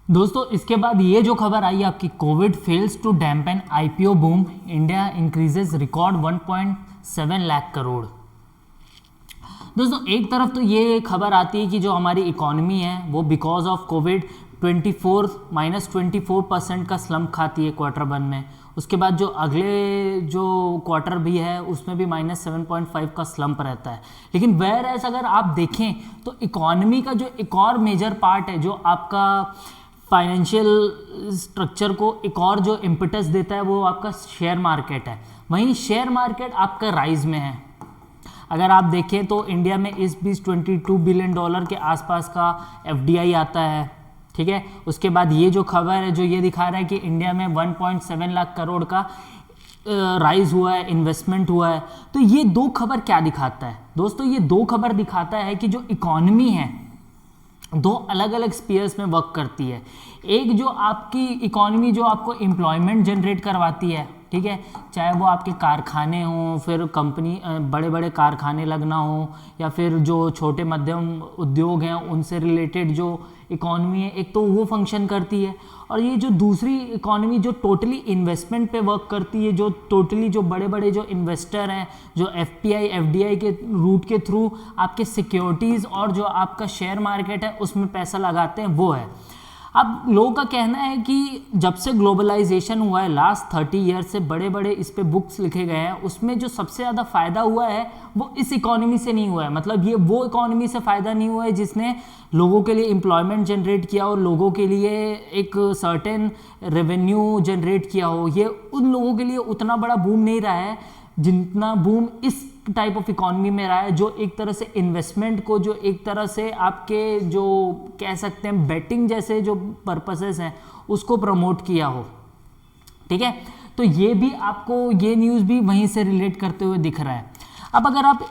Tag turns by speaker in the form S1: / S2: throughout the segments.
S1: दोस्तों इसके बाद ये जो खबर आई आपकी, covid fails to dampen IPO boom, India increases record 1.7 lakh crore. दोस्तों एक तरफ तो ये खबर आती है कि जो हमारी इकोनॉमी है वो बिकॉज ऑफ कोविड -24% का स्लम्प खाती है क्वार्टर वन में। उसके बाद जो अगले जो क्वार्टर भी है उसमें भी -7.5 का स्लम्प रहता है। लेकिन वेयर एज अगर आप देखें तो इकोनॉमी का जो एक और मेजर पार्ट है, जो आपका फाइनेंशियल स्ट्रक्चर को एक और जो इम्पेटस देता है, वो आपका शेयर मार्केट है। वहीं शेयर मार्केट आपका राइज में है। अगर आप देखें तो इंडिया में इस बीच $22 बिलियन के आसपास का FDI आता है, ठीक है। उसके बाद ये जो खबर है जो ये दिखा रहा है कि इंडिया में 1.7 लाख करोड़ का राइज हुआ है, इन्वेस्टमेंट हुआ है। तो ये दो खबर क्या दिखाता है दोस्तों? ये दो खबर दिखाता है कि जो इकोनॉमी है दो अलग अलग स्पीयर्स में वर्क करती है। एक जो आपकी इकोनॉमी जो आपको एम्प्लॉयमेंट जनरेट करवाती है, ठीक है, चाहे वो आपके कारखाने हों, फिर कंपनी बड़े बड़े कारखाने लगना हो, या फिर जो छोटे मध्यम उद्योग हैं उनसे रिलेटेड जो इकोनॉमी है, एक तो वो फंक्शन करती है। और ये जो दूसरी इकोनॉमी जो टोटली इन्वेस्टमेंट पे वर्क करती है, जो टोटली जो बड़े बड़े जो इन्वेस्टर हैं, जो FPI FDI के रूट के थ्रू आपके सिक्योरिटीज़ और जो आपका शेयर मार्केट है उसमें पैसा लगाते हैं, वो है। अब लोगों का कहना है कि जब से ग्लोबलाइजेशन हुआ है लास्ट 30 ईयर से बड़े बड़े इस पे बुक्स लिखे गए हैं, उसमें जो सबसे ज़्यादा फ़ायदा हुआ है वो इस इकोनॉमी से नहीं हुआ है। मतलब ये वो इकोनॉमी से फ़ायदा नहीं हुआ है जिसने लोगों के लिए एम्प्लॉयमेंट जनरेट किया और लोगों के लिए एक सर्टेन रेवेन्यू जनरेट किया हो। ये उन लोगों के लिए उतना बड़ा बूम नहीं रहा है जितना बूम इस टाइप ऑफ इकोनॉमी में रहा है, जो एक तरह से इन्वेस्टमेंट को, जो एक तरह से आपके जो कह सकते हैं बेटिंग जैसे जो पर्पसेस हैं उसको प्रमोट किया हो, ठीक है। तो ये भी आपको ये न्यूज़ भी वहीं से रिलेट करते हुए दिख रहा है। अब अगर आप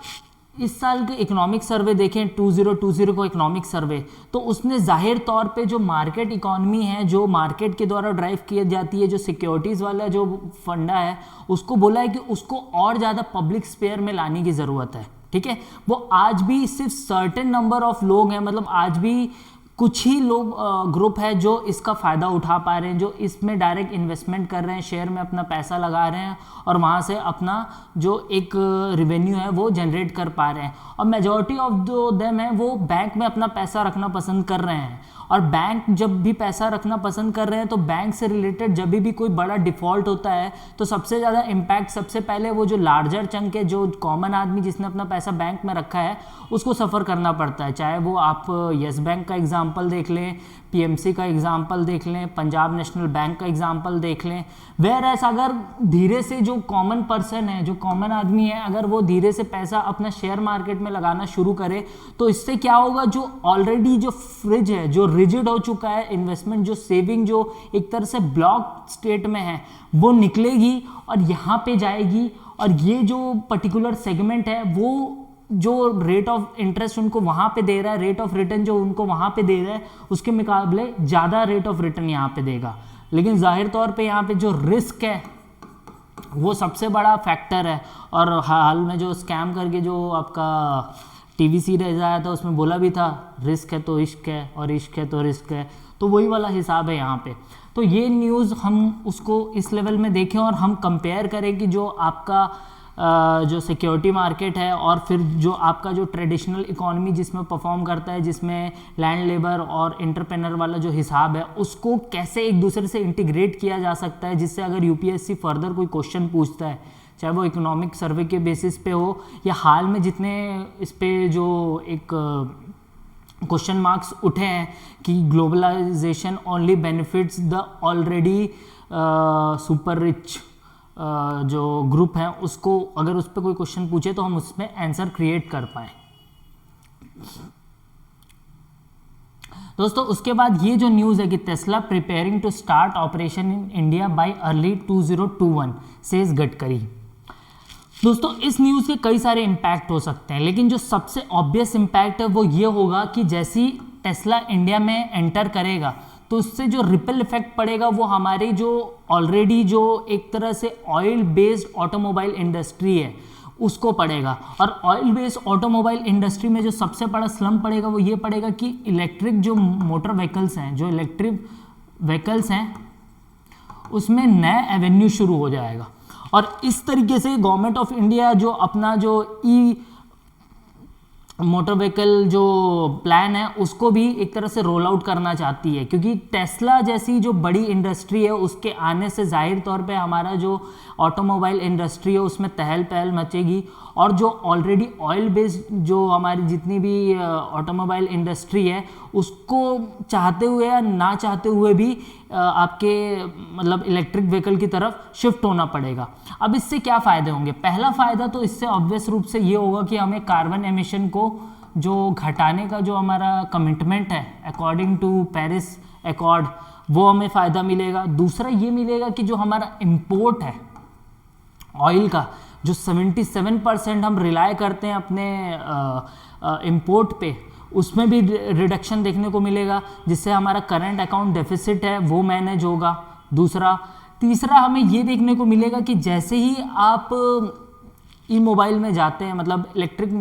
S1: इस साल के इकोनॉमिक सर्वे देखें 2020 को इकोनॉमिक सर्वे, तो उसने जाहिर तौर पे जो मार्केट इकोनॉमी है, जो मार्केट के द्वारा ड्राइव की जाती है, जो सिक्योरिटीज़ वाला जो फंडा है, उसको बोला है कि उसको और ज़्यादा पब्लिक स्पेयर में लाने की ज़रूरत है, ठीक है। वो आज भी सिर्फ सर्टेन नंबर ऑफ लोग हैं, मतलब आज भी कुछ ही लोग ग्रुप है जो इसका फ़ायदा उठा पा रहे हैं, जो इसमें डायरेक्ट इन्वेस्टमेंट कर रहे हैं, शेयर में अपना पैसा लगा रहे हैं और वहाँ से अपना जो एक रेवेन्यू है वो जनरेट कर पा रहे हैं। और मेजॉरिटी ऑफ जो देम है वो बैंक में अपना पैसा रखना पसंद कर रहे हैं। और बैंक जब भी पैसा रखना पसंद कर रहे हैं तो बैंक से रिलेटेड जब भी कोई बड़ा डिफ़ॉल्ट होता है तो सबसे ज़्यादा इम्पैक्ट सबसे पहले वो जो लार्जर चंक है, जो कॉमन आदमी जिसने अपना पैसा बैंक में रखा है, उसको सफ़र करना पड़ता है। चाहे वो आप येस बैंक का एग्जांपल देख लें, PMC का एग्जांपल देख लें, पंजाब नेशनल बैंक का एग्जांपल देख लें। वेयर एज अगर धीरे से जो कॉमन पर्सन है, जो कॉमन आदमी है, अगर वो धीरे से पैसा अपना शेयर मार्केट में लगाना शुरू करे तो इससे क्या होगा, जो ऑलरेडी जो फ्रिज है, जो रिजिड हो चुका है इन्वेस्टमेंट, जो सेविंग जो एक तरह से ब्लॉक स्टेट में है, वो निकलेगी और यहाँ पे जाएगी। और ये जो पर्टिकुलर सेगमेंट है वो जो रेट ऑफ इंटरेस्ट उनको वहाँ पे दे रहा है, रेट ऑफ रिटर्न जो उनको वहाँ पे दे रहा है, उसके मुकाबले ज़्यादा रेट ऑफ रिटर्न यहाँ पे देगा। लेकिन जाहिर तौर पे यहाँ पे जो रिस्क है वो सबसे बड़ा फैक्टर है। और हाल में जो स्कैम करके जो आपका TV सीरीज आया था उसमें बोला भी था, रिस्क है तो इश्क है और इश्क है तो रिस्क है, तो वही वाला हिसाब है यहाँ पे। तो ये न्यूज़ हम उसको इस लेवल में देखें और हम कंपेयर करें कि जो आपका जो सिक्योरिटी मार्केट है और फिर जो आपका जो ट्रेडिशनल इकोनॉमी जिसमें परफॉर्म करता है, जिसमें लैंड लेबर और एंटरप्रेनर वाला जो हिसाब है, उसको कैसे एक दूसरे से इंटीग्रेट किया जा सकता है, जिससे अगर UPSC फर्दर कोई क्वेश्चन पूछता है, चाहे वो इकोनॉमिक सर्वे के बेसिस पे हो या हाल में जितने इस पे जो एक क्वेश्चन मार्क्स उठे हैं कि globalisation only benefits the already super rich जो ग्रुप है, उसको अगर उस पर कोई क्वेश्चन पूछे तो हम उसमें आंसर क्रिएट कर पाए। दोस्तों उसके बाद ये जो न्यूज़ है कि Tesla preparing to start operation in India by early 2021 says Gadkari. दोस्तों इस न्यूज़ के कई सारे इम्पैक्ट हो सकते हैं, लेकिन जो सबसे ऑब्वियस इम्पैक्ट है वो ये होगा कि जैसी टेस्ला इंडिया में एंटर करेगा तो उससे जो रिपल इफेक्ट पड़ेगा वो हमारी जो ऑलरेडी जो एक तरह से ऑयल बेस्ड ऑटोमोबाइल इंडस्ट्री है उसको पड़ेगा। और ऑयल बेस्ड ऑटोमोबाइल इंडस्ट्री में जो सबसे बड़ा स्लम पड़ेगा वो ये पड़ेगा कि इलेक्ट्रिक जो मोटर व्हीकल्स हैं, जो इलेक्ट्रिक व्हीकल्स हैं उसमें नया एवेन्यू शुरू हो जाएगा। और इस तरीके से गवर्नमेंट ऑफ इंडिया जो अपना जो ई मोटर व्हीकल जो प्लान है उसको भी एक तरह से रोल आउट करना चाहती है, क्योंकि टेस्ला जैसी जो बड़ी इंडस्ट्री है उसके आने से जाहिर तौर पे हमारा जो ऑटोमोबाइल इंडस्ट्री है उसमें तहल पहल मचेगी। और जो ऑलरेडी ऑयल बेस्ड जो हमारी जितनी भी ऑटोमोबाइल इंडस्ट्री है उसको चाहते हुए या ना चाहते हुए भी आपके मतलब इलेक्ट्रिक व्हीकल की तरफ शिफ्ट होना पड़ेगा। अब इससे क्या फ़ायदे होंगे? पहला फ़ायदा तो इससे ऑब्वियस रूप से ये होगा कि हमें कार्बन एमिशन को जो घटाने का जो हमारा कमिटमेंट है अकॉर्डिंग टू पेरिस एकॉर्ड वो हमें फ़ायदा मिलेगा। दूसरा ये मिलेगा कि जो हमारा इम्पोर्ट है ऑयल का, जो 77% हम रिलाय करते हैं अपने इम्पोर्ट पे, उसमें भी रिडक्शन देखने को मिलेगा, जिससे हमारा करंट अकाउंट डेफिसिट है वो मैनेज होगा। तीसरा हमें ये देखने को मिलेगा कि जैसे ही आप ई मोबाइल में जाते हैं, मतलब इलेक्ट्रिक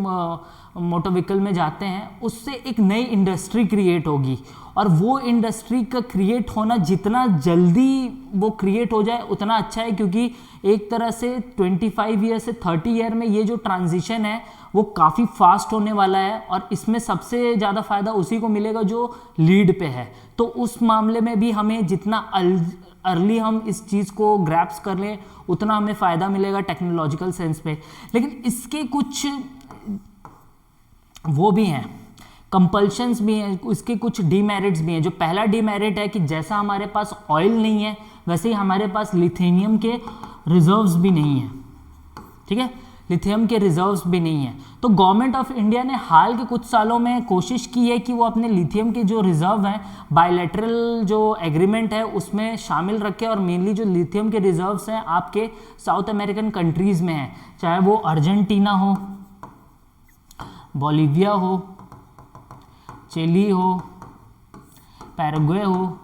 S1: मोटर व्हीकल में जाते हैं, उससे एक नई इंडस्ट्री क्रिएट होगी। और वो इंडस्ट्री का क्रिएट होना जितना जल्दी वो क्रिएट हो जाए उतना अच्छा है, क्योंकि एक तरह से 25 ईयर से 30 ईयर में ये जो ट्रांजिशन है वो काफ़ी फास्ट होने वाला है। और इसमें सबसे ज़्यादा फ़ायदा उसी को मिलेगा जो लीड पे है। तो उस मामले में भी हमें जितना अर्ली हम इस चीज़ को ग्रैप्स कर लें उतना हमें फ़ायदा मिलेगा टेक्नोलॉजिकल सेंस पे। लेकिन इसके कुछ वो भी हैं, कंपल्शंस भी हैं, इसके कुछ डीमेरिट्स भी हैं। जो पहला डीमेरिट है कि जैसा हमारे पास ऑयल नहीं है वैसे ही हमारे पास लिथियम के रिजर्व्स भी नहीं हैं। ठीक है, लिथियम के रिजर्व्स भी नहीं हैं। तो गवर्नमेंट ऑफ इंडिया ने हाल के कुछ सालों में कोशिश की है कि वो अपने लिथियम के जो रिजर्व हैं बायलैटरल जो एग्रीमेंट है उसमें शामिल रखे। और मेनली जो लिथियम के रिजर्व्स हैं आपके साउथ अमेरिकन कंट्रीज़ में हैं, चाहे वो अर्जेंटीना हो, बोलिविया हो, चिली हो, पैराग्वे हो,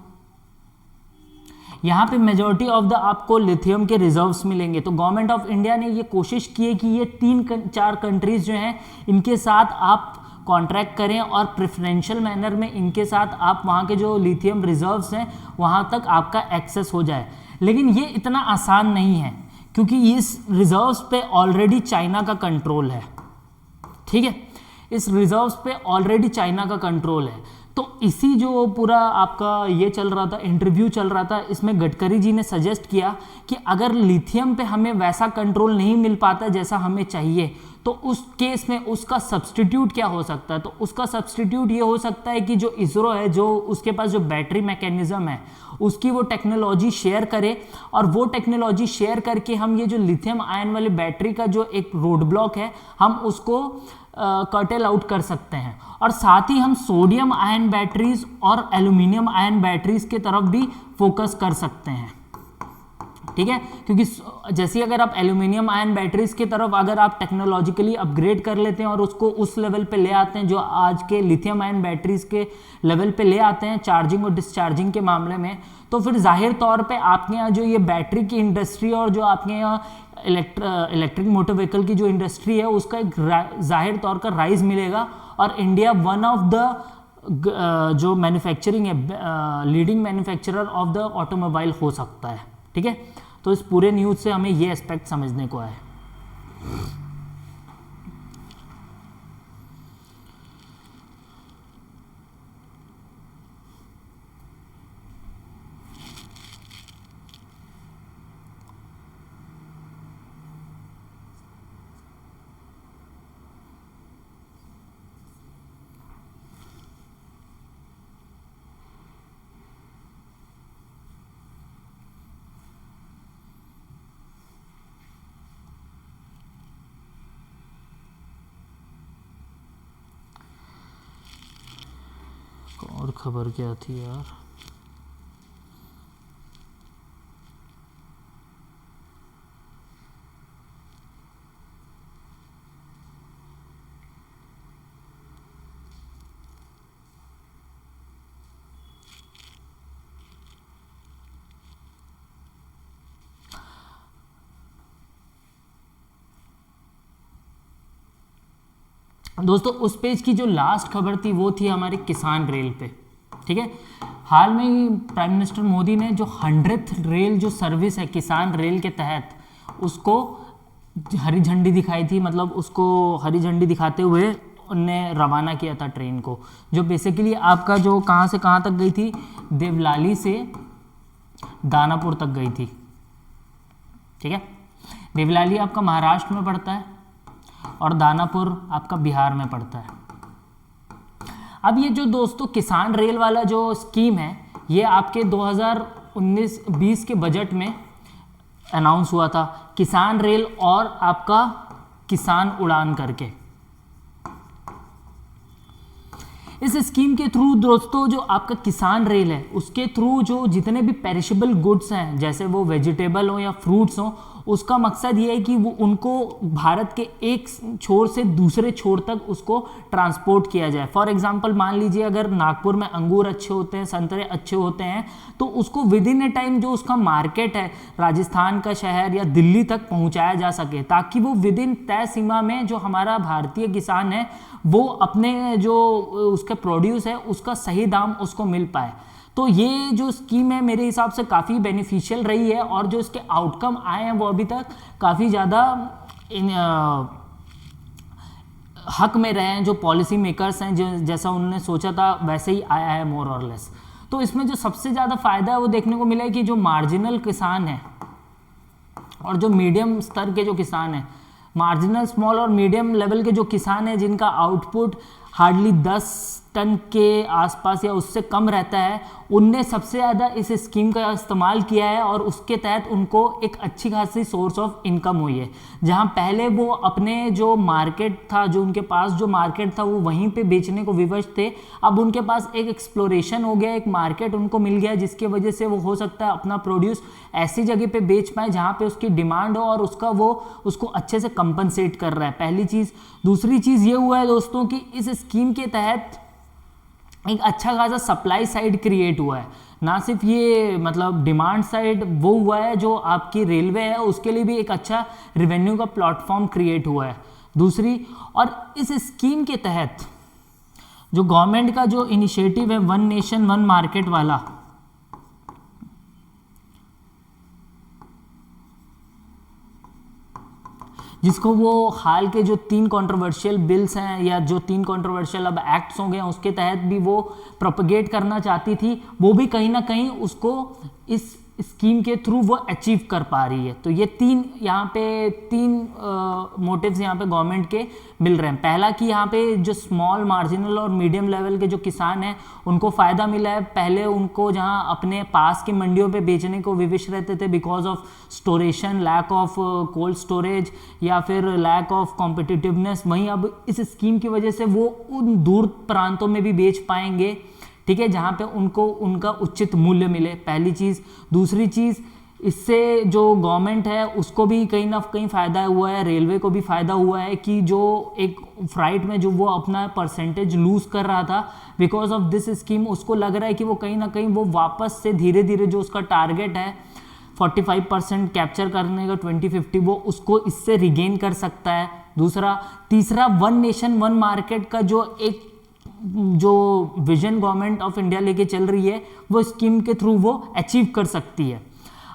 S1: यहाँ पे मेजॉरिटी ऑफ द आपको लिथियम के रिजर्व्स मिलेंगे। तो गवर्नमेंट ऑफ इंडिया ने ये कोशिश की है कि ये 3-4 कंट्रीज़ जो हैं इनके साथ आप कॉन्ट्रैक्ट करें और प्रेफरेंशियल मैनर में इनके साथ आप वहाँ के जो लिथियम रिजर्व्स हैं वहाँ तक आपका एक्सेस हो जाए। लेकिन ये इतना आसान नहीं है, क्योंकि इस रिजर्व्स पे ऑलरेडी चाइना का कंट्रोल है। ठीक है, इस रिजर्व्स पे ऑलरेडी चाइना का कंट्रोल है। तो इसी जो पूरा आपका ये चल रहा था, इंटरव्यू चल रहा था, इसमें गडकरी जी ने सजेस्ट किया कि अगर लिथियम पे हमें वैसा कंट्रोल नहीं मिल पाता जैसा हमें चाहिए तो उस केस में उसका सब्सटीट्यूट क्या हो सकता है। तो उसका सब्सटीट्यूट ये हो सकता है कि जो इसरो है, जो उसके पास जो बैटरी मैकेनिज्म है उसकी वो टेक्नोलॉजी शेयर करे, और वो टेक्नोलॉजी शेयर करके हम ये जो लिथियम आयन वाली बैटरी का जो एक रोड ब्लॉक है हम उसको कर्टेल आउट कर सकते हैं। और साथ ही हम सोडियम आयन बैटरीज और एल्यूमिनियम आयन बैटरीज के तरफ भी फोकस कर सकते हैं। ठीक है, क्योंकि जैसे अगर आप एल्यूमिनियम आयन बैटरीज की तरफ अगर आप टेक्नोलॉजिकली अपग्रेड कर लेते हैं और उसको उस लेवल पे ले आते हैं जो आज के लिथियम आयन बैटरीज के लेवल पे ले आते हैं चार्जिंग और डिस्चार्जिंग के मामले में, तो फिर जाहिर तौर पे आपके यहाँ जो ये बैटरी की इंडस्ट्री और जो आपके यहाँ इलेक्ट्रिक मोटर व्हीकल की जो इंडस्ट्री है उसका एक जाहिर तौर का राइज मिलेगा। और इंडिया वन ऑफ द जो मैन्युफैक्चरिंग है leading manufacturer of the automobile हो सकता है। ठीक है, तो इस पूरे न्यूज़ से हमें ये एस्पेक्ट समझने को आया। और खबर क्या थी यार? दोस्तों उस पेज की जो लास्ट खबर थी वो थी हमारे किसान रेल पे। ठीक है। हाल में ही प्राइम मिनिस्टर मोदी ने जो 100th रेल जो सर्विस है किसान रेल के तहत, उसको हरी झंडी दिखाई थी, मतलब उसको हरी झंडी दिखाते हुए उनने रवाना किया था ट्रेन को, जो बेसिकली आपका जो कहाँ से कहाँ तक गई थी, देवलाली से दानापुर तक गई थी। ठीक है, देवलाली आपका महाराष्ट्र में पड़ता है और दानापुर आपका बिहार में पड़ता है। अब ये जो दोस्तों किसान रेल वाला जो स्कीम है, ये आपके 2019-20 के बजट में अनाउंस हुआ था, किसान रेल और आपका किसान उड़ान करके। इस स्कीम के थ्रू दोस्तों जो आपका किसान रेल है, उसके थ्रू जो जितने भी पेरिशेबल गुड्स हैं, जैसे वो वेजिटेबल हो या फ्रूट्स हो, उसका मकसद ये है कि वो उनको भारत के एक छोर से दूसरे छोर तक उसको ट्रांसपोर्ट किया जाए। फॉर एग्जांपल मान लीजिए अगर नागपुर में अंगूर अच्छे होते हैं, संतरे अच्छे होते हैं, तो उसको विद इन ए टाइम जो उसका मार्केट है राजस्थान का शहर या दिल्ली तक पहुंचाया जा सके, ताकि वो विद इन तय सीमा में जो हमारा भारतीय किसान है वो अपने जो उसका प्रोड्यूस है उसका सही दाम उसको मिल पाए। तो ये जो स्कीम है मेरे हिसाब से काफ़ी बेनिफिशियल रही है, और जो इसके आउटकम आए हैं वो अभी तक काफ़ी ज़्यादा हक में रहे हैं। जो पॉलिसी मेकर्स हैं, जो जैसा उन्होंने सोचा था वैसे ही आया है मोर और लेस। तो इसमें जो सबसे ज़्यादा फ़ायदा है वो देखने को मिला है कि जो मार्जिनल किसान है और जो मीडियम स्तर के जो किसान हैं, मार्जिनल स्मॉल और मीडियम लेवल के जो किसान हैं जिनका आउटपुट हार्डली 10 टन के आसपास या उससे कम रहता है, उनने सबसे ज़्यादा इस स्कीम का इस्तेमाल किया है, और उसके तहत उनको एक अच्छी खासी सोर्स ऑफ इनकम हुई है। जहां पहले वो अपने जो मार्केट था, जो उनके पास जो मार्केट था वो वहीं पे बेचने को विवश थे, अब उनके पास एक एक्सप्लोरेशन हो गया, एक मार्केट उनको मिल गया, जिसकी वजह से वो हो सकता है अपना प्रोड्यूस ऐसी जगह पे बेच पाए जहाँ पे उसकी डिमांड हो और उसका वो उसको अच्छे से कंपनसेट कर रहा है, पहली चीज़। दूसरी चीज़ ये हुआ है दोस्तों कि इस स्कीम के तहत एक अच्छा खासा सप्लाई साइड क्रिएट हुआ है, ना सिर्फ ये मतलब डिमांड साइड वो हुआ है, जो आपकी रेलवे है उसके लिए भी एक अच्छा रेवेन्यू का प्लेटफॉर्म क्रिएट हुआ है। दूसरी, और इस स्कीम के तहत जो गवर्नमेंट का जो इनिशिएटिव है वन नेशन वन मार्केट वाला, जिसको वो हाल के जो 3 कंट्रोवर्शियल बिल्स हैं या जो 3 कंट्रोवर्शियल अब एक्ट्स हो गए हैं उसके तहत भी वो प्रोपगेट करना चाहती थी, वो भी कहीं ना कहीं उसको इस स्कीम के थ्रू वो अचीव कर पा रही है। तो ये तीन मोटिव्स यहाँ पे गवर्नमेंट के मिल रहे हैं। पहला कि यहाँ पे जो स्मॉल मार्जिनल और मीडियम लेवल के जो किसान हैं उनको फ़ायदा मिला है। पहले उनको जहाँ अपने पास की मंडियों पे बेचने को विवश रहते थे because of storation, lack of cold storage या फिर लैक ऑफ कॉम्पिटिटिवनेस, वहीं अब इस स्कीम की वजह से वो उन दूर प्रांतों में भी बेच पाएंगे, ठीक है, जहाँ पे उनको उनका उचित मूल्य मिले, पहली चीज़। दूसरी चीज़, इससे जो गवर्नमेंट है उसको भी कहीं ना कहीं फ़ायदा हुआ है, रेलवे को भी फ़ायदा हुआ है कि जो एक फ्राइट में जो वो अपना परसेंटेज लूज़ कर रहा था बिकॉज ऑफ दिस स्कीम, उसको लग रहा है कि वो कहीं ना कहीं वो वापस से धीरे धीरे जो उसका टारगेट है 45% कैप्चर करने का 2050, वो उसको इससे रिगेन कर सकता है। तीसरा वन नेशन वन मार्केट का जो विजन गवर्नमेंट ऑफ इंडिया लेके चल रही है वो स्कीम के थ्रू वो अचीव कर सकती है।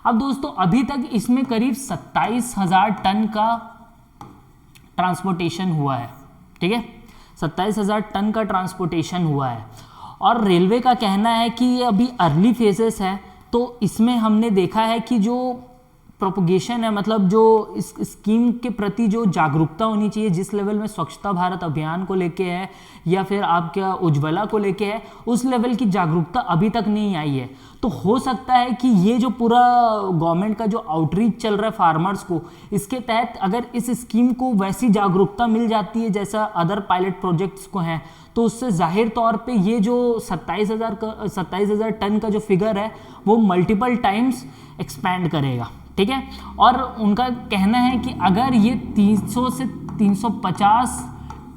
S1: अब दोस्तों अभी तक इसमें करीब 27,000 टन का ट्रांसपोर्टेशन हुआ है, ठीक है, 27,000 टन का ट्रांसपोर्टेशन हुआ है, और रेलवे का कहना है कि ये अभी अर्ली फेजेस है। तो इसमें हमने देखा है कि जो प्रोपोगेशन है, मतलब जो इस स्कीम के प्रति जो जागरूकता होनी चाहिए, जिस लेवल में स्वच्छता भारत अभियान को लेके है या फिर आपका उज्ज्वला को लेके है, उस लेवल की जागरूकता अभी तक नहीं आई है। तो हो सकता है कि ये जो पूरा गवर्नमेंट का जो आउटरीच चल रहा है फार्मर्स को, इसके तहत अगर इस स्कीम को वैसी जागरूकता मिल जाती है जैसा अदर पायलट प्रोजेक्ट्स को हैं, तो उससे जाहिर तौर पे ये जो 27,000 टन का जो फिगर है वो मल्टीपल टाइम्स एक्सपैंड करेगा, ठीक है। और उनका कहना है कि अगर ये 300 से 350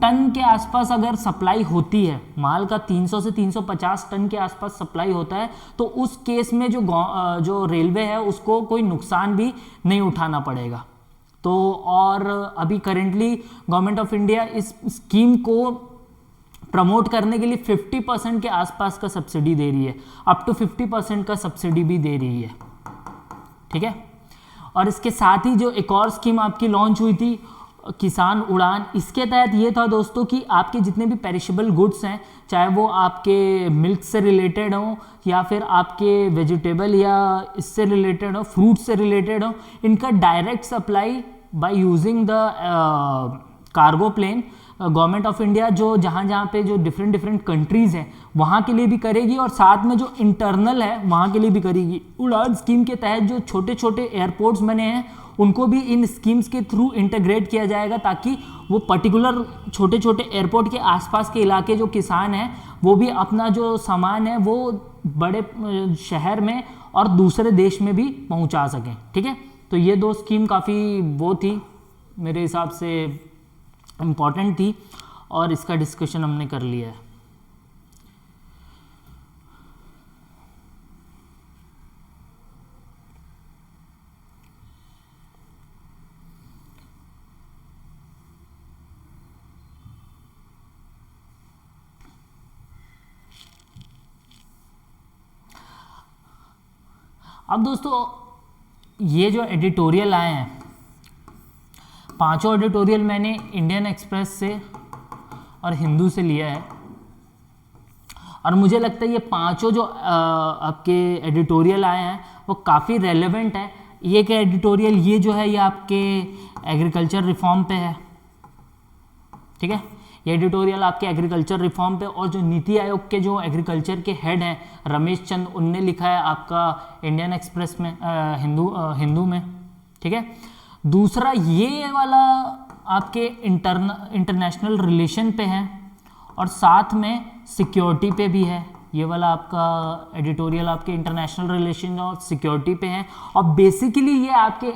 S1: टन के आसपास अगर सप्लाई होती है, माल का 300 से 350 टन के आसपास सप्लाई होता है, तो उस केस में जो रेलवे है उसको कोई नुकसान भी नहीं उठाना पड़ेगा। तो और अभी करेंटली गवर्नमेंट ऑफ इंडिया इस स्कीम को प्रमोट करने के लिए 50% के आसपास का सब्सिडी दे रही है, अप टू 50% का सब्सिडी भी दे रही है। ठीक है, और इसके साथ ही जो एक और स्कीम आपकी लॉन्च हुई थी किसान उड़ान, इसके तहत ये था दोस्तों कि आपके जितने भी पेरिशेबल गुड्स हैं, चाहे वो आपके मिल्क से रिलेटेड हो या फिर आपके वेजिटेबल या इससे रिलेटेड हो, फ्रूट से रिलेटेड हो, इनका direct supply by using the cargo plane government of India जो जहाँ पे जो डिफरेंट कंट्रीज़ हैं वहाँ के लिए भी करेगी, और साथ में जो इंटरनल है वहाँ के लिए भी करेगी। उड़ान स्कीम के तहत जो छोटे छोटे एयरपोर्ट्स बने हैं उनको भी इन स्कीम्स के थ्रू इंटीग्रेट किया जाएगा, ताकि वो पर्टिकुलर छोटे छोटे एयरपोर्ट के आसपास के इलाके जो किसान हैं वो भी अपना जो सामान है वो बड़े शहर में और दूसरे देश में भी पहुंचा सकें। ठीक है, तो ये दो स्कीम काफ़ी वो थी, मेरे हिसाब से इम्पॉर्टेंट थी, और इसका डिस्कशन हमने कर लिया है। अब दोस्तों ये जो एडिटोरियल आए हैं, पांचों एडिटोरियल मैंने इंडियन एक्सप्रेस से और हिंदू से लिया है, और मुझे लगता है ये पांचों जो आपके एडिटोरियल आए हैं वो काफ़ी रेलेवेंट है। ये क्या एडिटोरियल, ये जो है ये आपके एग्रीकल्चर रिफॉर्म पे है। ठीक है, ये एडिटोरियल आपके एग्रीकल्चर रिफॉर्म पे, और जो नीति आयोग के जो एग्रीकल्चर के हेड हैं रमेश चंद, उनने लिखा है आपका इंडियन एक्सप्रेस में हिंदू में। ठीक है, दूसरा ये वाला आपके इंटरनेशनल रिलेशन पे है, और साथ में सिक्योरिटी पे भी है। ये वाला आपका एडिटोरियल आपके इंटरनेशनल रिलेशन और सिक्योरिटी पे है, और बेसिकली ये आपके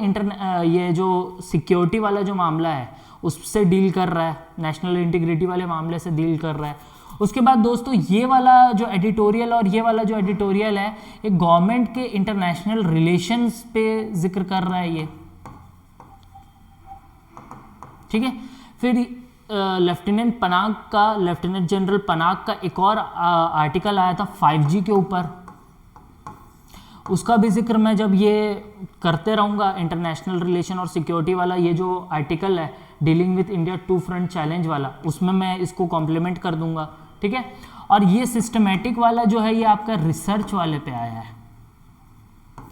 S1: ये जो सिक्योरिटी वाला जो मामला है उससे डील कर रहा है, नेशनल इंटीग्रिटी वाले मामले से डील कर रहा है। उसके बाद दोस्तों ये वाला जो एडिटोरियल और ये वाला जो एडिटोरियल है ये गवर्नमेंट के इंटरनेशनल रिलेशंस पे जिक्र कर रहा है ये। ठीक है, फिर लेफ्टिनेंट जनरल पनाग का एक और आर्टिकल आया था 5G के ऊपर, उसका भी जिक्र मैं जब ये करते रहूँगा, इंटरनेशनल रिलेशन और सिक्योरिटी वाला ये जो आर्टिकल है dealing with India two front challenge वाला, उसमें मैं इसको कॉम्प्लीमेंट कर दूंगा। ठीक है, और ये सिस्टमेटिक वाला जो है ये आपका रिसर्च वाले पे आया है।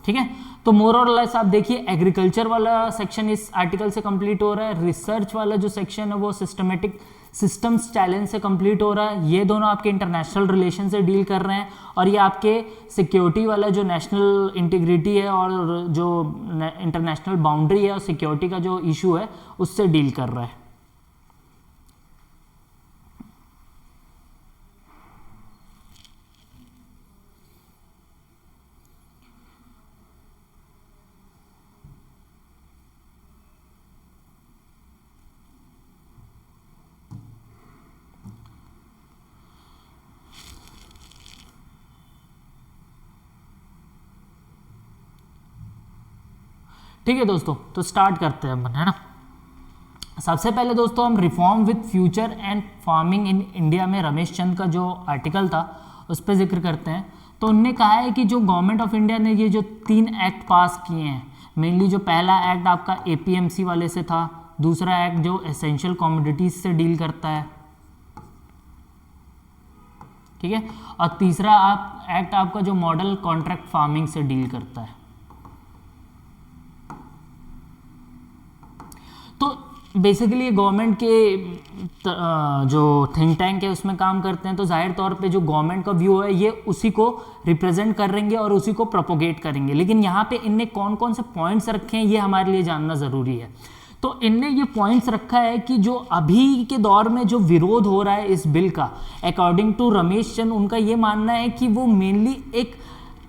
S1: ठीक है, तो मोर और लेस आप देखिए एग्रीकल्चर वाला सेक्शन इस आर्टिकल से कंप्लीट हो रहा है, रिसर्च वाला जो सेक्शन है वो सिस्टमेटिक सिस्टम्स चैलेंज से कंप्लीट हो रहा है। ये दोनों आपके इंटरनेशनल रिलेशन से डील कर रहे हैं, और ये आपके सिक्योरिटी वाला जो नेशनल इंटीग्रिटी है और जो इंटरनेशनल बाउंड्री है और सिक्योरिटी का जो इशू है उससे डील कर रहा है। ठीक है दोस्तों, तो स्टार्ट करते हैं अपन, है ना। सबसे पहले दोस्तों हम reform with future and farming in India में रमेश चंद का जो आर्टिकल था उस पर जिक्र करते हैं। तो उनने कहा है कि जो गवर्नमेंट ऑफ इंडिया ने ये जो 3 एक्ट पास किए हैं, मेनली जो पहला एक्ट आपका APMC वाले से था, दूसरा एक्ट जो एसेंशियल कमोडिटीज से डील करता है, ठीक है, और तीसरा एक्ट आपका जो मॉडल कॉन्ट्रैक्ट फार्मिंग से डील करता है। तो बेसिकली गवर्नमेंट के जो थिंक टैंक है उसमें काम करते हैं, तो जाहिर तौर पे जो गवर्नमेंट का व्यू है ये उसी को रिप्रेजेंट करेंगे और उसी को प्रोपोगेट करेंगे। लेकिन यहाँ पे इनने कौन कौन से पॉइंट्स रखे हैं ये हमारे लिए जानना ज़रूरी है। तो इनने ये पॉइंट्स रखा है कि जो अभी के दौर में जो विरोध हो रहा है इस बिल का, अकॉर्डिंग टू रमेश चंद, उनका ये मानना है कि वो मेनली एक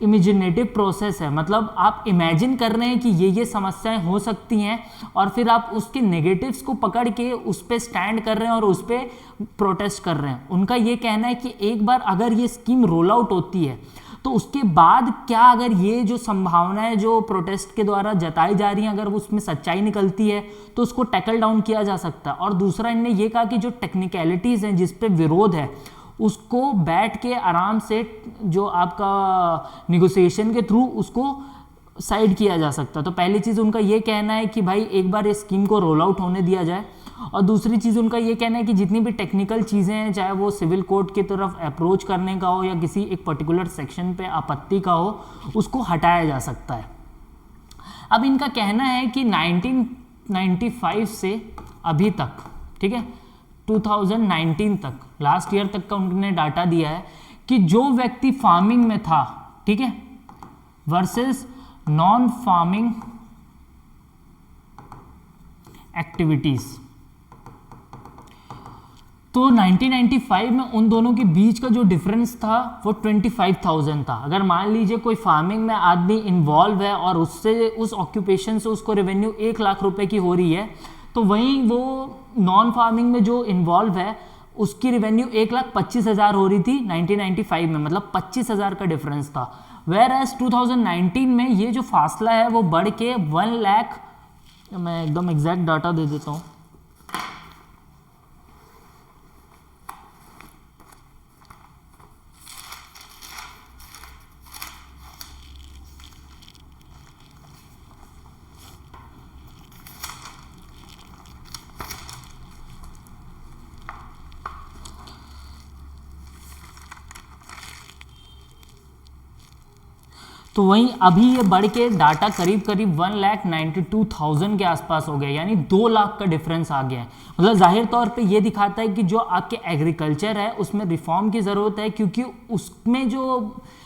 S1: इमेजिनेटिव प्रोसेस है। मतलब आप इमेजिन कर रहे हैं कि ये समस्याएं हो सकती हैं और फिर आप उसके नेगेटिव्स को पकड़ के उस पर स्टैंड कर रहे हैं और उस पर प्रोटेस्ट कर रहे हैं। उनका ये कहना है कि एक बार अगर ये स्कीम रोल आउट होती है तो उसके बाद क्या अगर ये जो संभावनाएं जो प्रोटेस्ट के द्वारा जताई जा रही हैं अगर उसमें सच्चाई निकलती है तो उसको टैकल डाउन किया जा सकता है। और दूसरा इनने ये कहा कि जो टेक्निकलिटीज़ हैं जिस पे विरोध है उसको बैठ के आराम से जो आपका निगोशिएशन के थ्रू उसको साइड किया जा सकता है। तो पहली चीज़ उनका ये कहना है कि भाई एक बार इस स्कीम को रोल आउट होने दिया जाए, और दूसरी चीज़ उनका ये कहना है कि जितनी भी टेक्निकल चीज़ें हैं चाहे वो सिविल कोर्ट की तरफ अप्रोच करने का हो या किसी एक पर्टिकुलर सेक्शन पे आपत्ति का हो उसको हटाया जा सकता है। अब इनका कहना है कि 1995 से अभी तक, ठीक है, 2019 तक, लास्ट ईयर तक का उन्होंने डाटा दिया है कि जो व्यक्ति फार्मिंग में था, ठीक है, वर्सेस नॉन फार्मिंग एक्टिविटीज, तो 1995 में उन दोनों के बीच का जो डिफरेंस था वो 25,000 था। अगर मान लीजिए कोई फार्मिंग में आदमी इन्वॉल्व है और उससे उस ऑक्यूपेशन से उसको रेवेन्यू 1 लाख रुपए की हो रही है, तो वहीं वो नॉन फार्मिंग में जो इन्वॉल्व है उसकी रेवेन्यू 1,25,000 हो रही थी 1995 में, मतलब 25,000 का डिफरेंस था। वेयर एज 2019 में ये जो फासला है वो बढ़ के 1 लाख, मैं एकदम एग्जैक्ट डाटा दे देता हूँ, तो वहीं अभी ये बढ़ के डाटा करीब करीब 1,92,000 के आसपास हो गया, यानी 2 लाख का डिफरेंस आ गया है। मतलब जाहिर तौर पे ये दिखाता है कि जो आपके एग्रीकल्चर है उसमें रिफॉर्म की ज़रूरत है, क्योंकि उसमें जो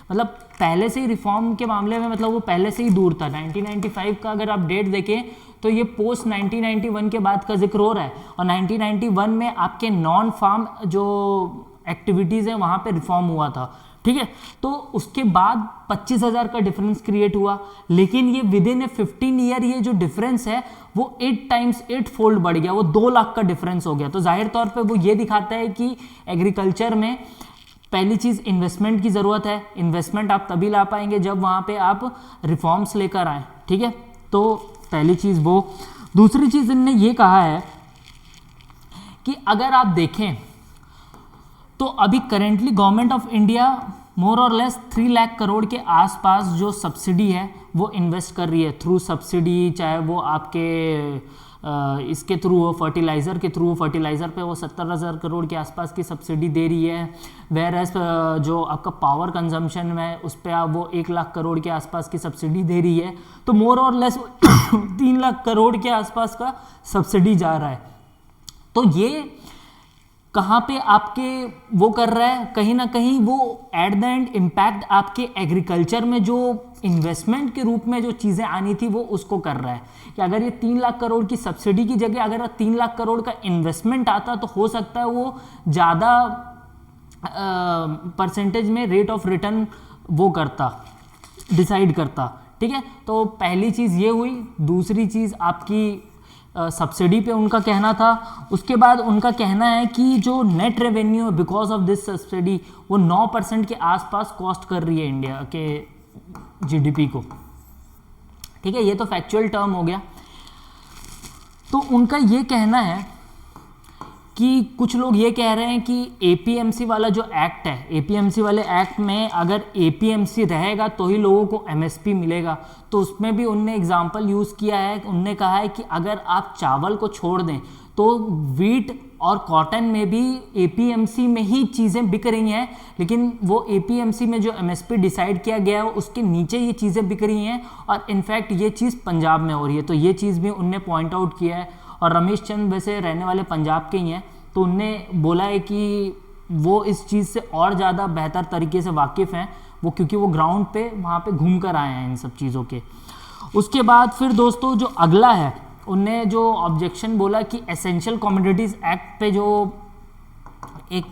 S1: मतलब पहले से ही रिफॉर्म के मामले में मतलब वो पहले से ही दूर था। 1995 का अगर आप डेट देखें तो ये पोस्ट 1991 के बाद का जिक्र हो रहा है, और 1991 में आपके नॉन फार्म जो एक्टिविटीज़ हैं वहाँ पे रिफॉर्म हुआ था, ठीक है। तो उसके बाद 25,000 का डिफरेंस क्रिएट हुआ, लेकिन ये विद इन ए 15 ईयर ये जो डिफरेंस है वो 8 फोल्ड बढ़ गया, वो 2 लाख का डिफरेंस हो गया। तो जाहिर तौर पे वो ये दिखाता है कि एग्रीकल्चर में पहली चीज़ इन्वेस्टमेंट की ज़रूरत है। इन्वेस्टमेंट आप तभी ला पाएंगे जब वहाँ पे आप रिफॉर्म्स लेकर आएँ, ठीक है। तो पहली चीज़ वो। दूसरी चीज़ इनने ये कहा है कि अगर आप देखें तो अभी currently government of India more और लेस 3 लाख करोड़ के आसपास जो सब्सिडी है वो इन्वेस्ट कर रही है थ्रू सब्सिडी, चाहे वो आपके इसके थ्रू हो, फर्टिलाइज़र के थ्रू, फर्टिलाइज़र पे वो 70,000 करोड़ के आसपास की सब्सिडी दे रही है। वेयर एज जो आपका पावर कंजम्पशन है उस पर आप वो 1 लाख करोड़ के आसपास की सब्सिडी दे रही है। तो मोर और लेस 3 लाख करोड़ के आसपास का सब्सिडी जा रहा है। तो ये कहाँ पे आपके वो कर रहा है, कहीं ना कहीं वो एट द एंड इम्पैक्ट आपके एग्रीकल्चर में जो इन्वेस्टमेंट के रूप में जो चीज़ें आनी थी वो उसको कर रहा है। कि अगर ये 3 लाख करोड़ की सब्सिडी की जगह अगर 3 लाख करोड़ का इन्वेस्टमेंट आता तो हो सकता है वो ज़्यादा परसेंटेज में रेट ऑफ रिटर्न वो करता, डिसाइड करता, ठीक है। तो पहली चीज़ ये हुई। दूसरी चीज़ आपकी सब्सिडी पे उनका कहना था। उसके बाद उनका कहना है कि जो net revenue because of this subsidy वो 9% के आसपास कॉस्ट कर रही है इंडिया के जीडीपी को, ठीक है। ये तो फैक्चुअल टर्म हो गया। तो उनका ये कहना है कि कुछ लोग ये कह रहे हैं कि एपीएमसी वाला जो एक्ट है, एपीएमसी वाले एक्ट में अगर एपीएमसी रहेगा तो ही लोगों को एमएसपी मिलेगा। तो उसमें भी उनने एग्जांपल यूज़ किया है। उनने कहा है कि अगर आप चावल को छोड़ दें तो वीट और कॉटन में भी एपीएमसी में ही चीज़ें बिक रही हैं, लेकिन वो एपीएमसी में जो एमएसपी डिसाइड किया गया है उसके नीचे ये चीज़ें बिक रही हैं, और इनफैक्ट ये चीज़ पंजाब में हो रही है। तो ये चीज़ भी उनने पॉइंट आउट किया है। और रमेश चंद वैसे रहने वाले पंजाब के ही हैं, तो उनने बोला है कि वो इस चीज़ से और ज़्यादा बेहतर तरीके से वाकिफ़ हैं वो, क्योंकि वो ग्राउंड पे वहाँ पे घूम कर आए हैं इन सब चीज़ों के। उसके बाद फिर दोस्तों जो अगला है, उनने जो ऑब्जेक्शन बोला कि एसेंशियल कमोडिटीज़ एक्ट पे जो एक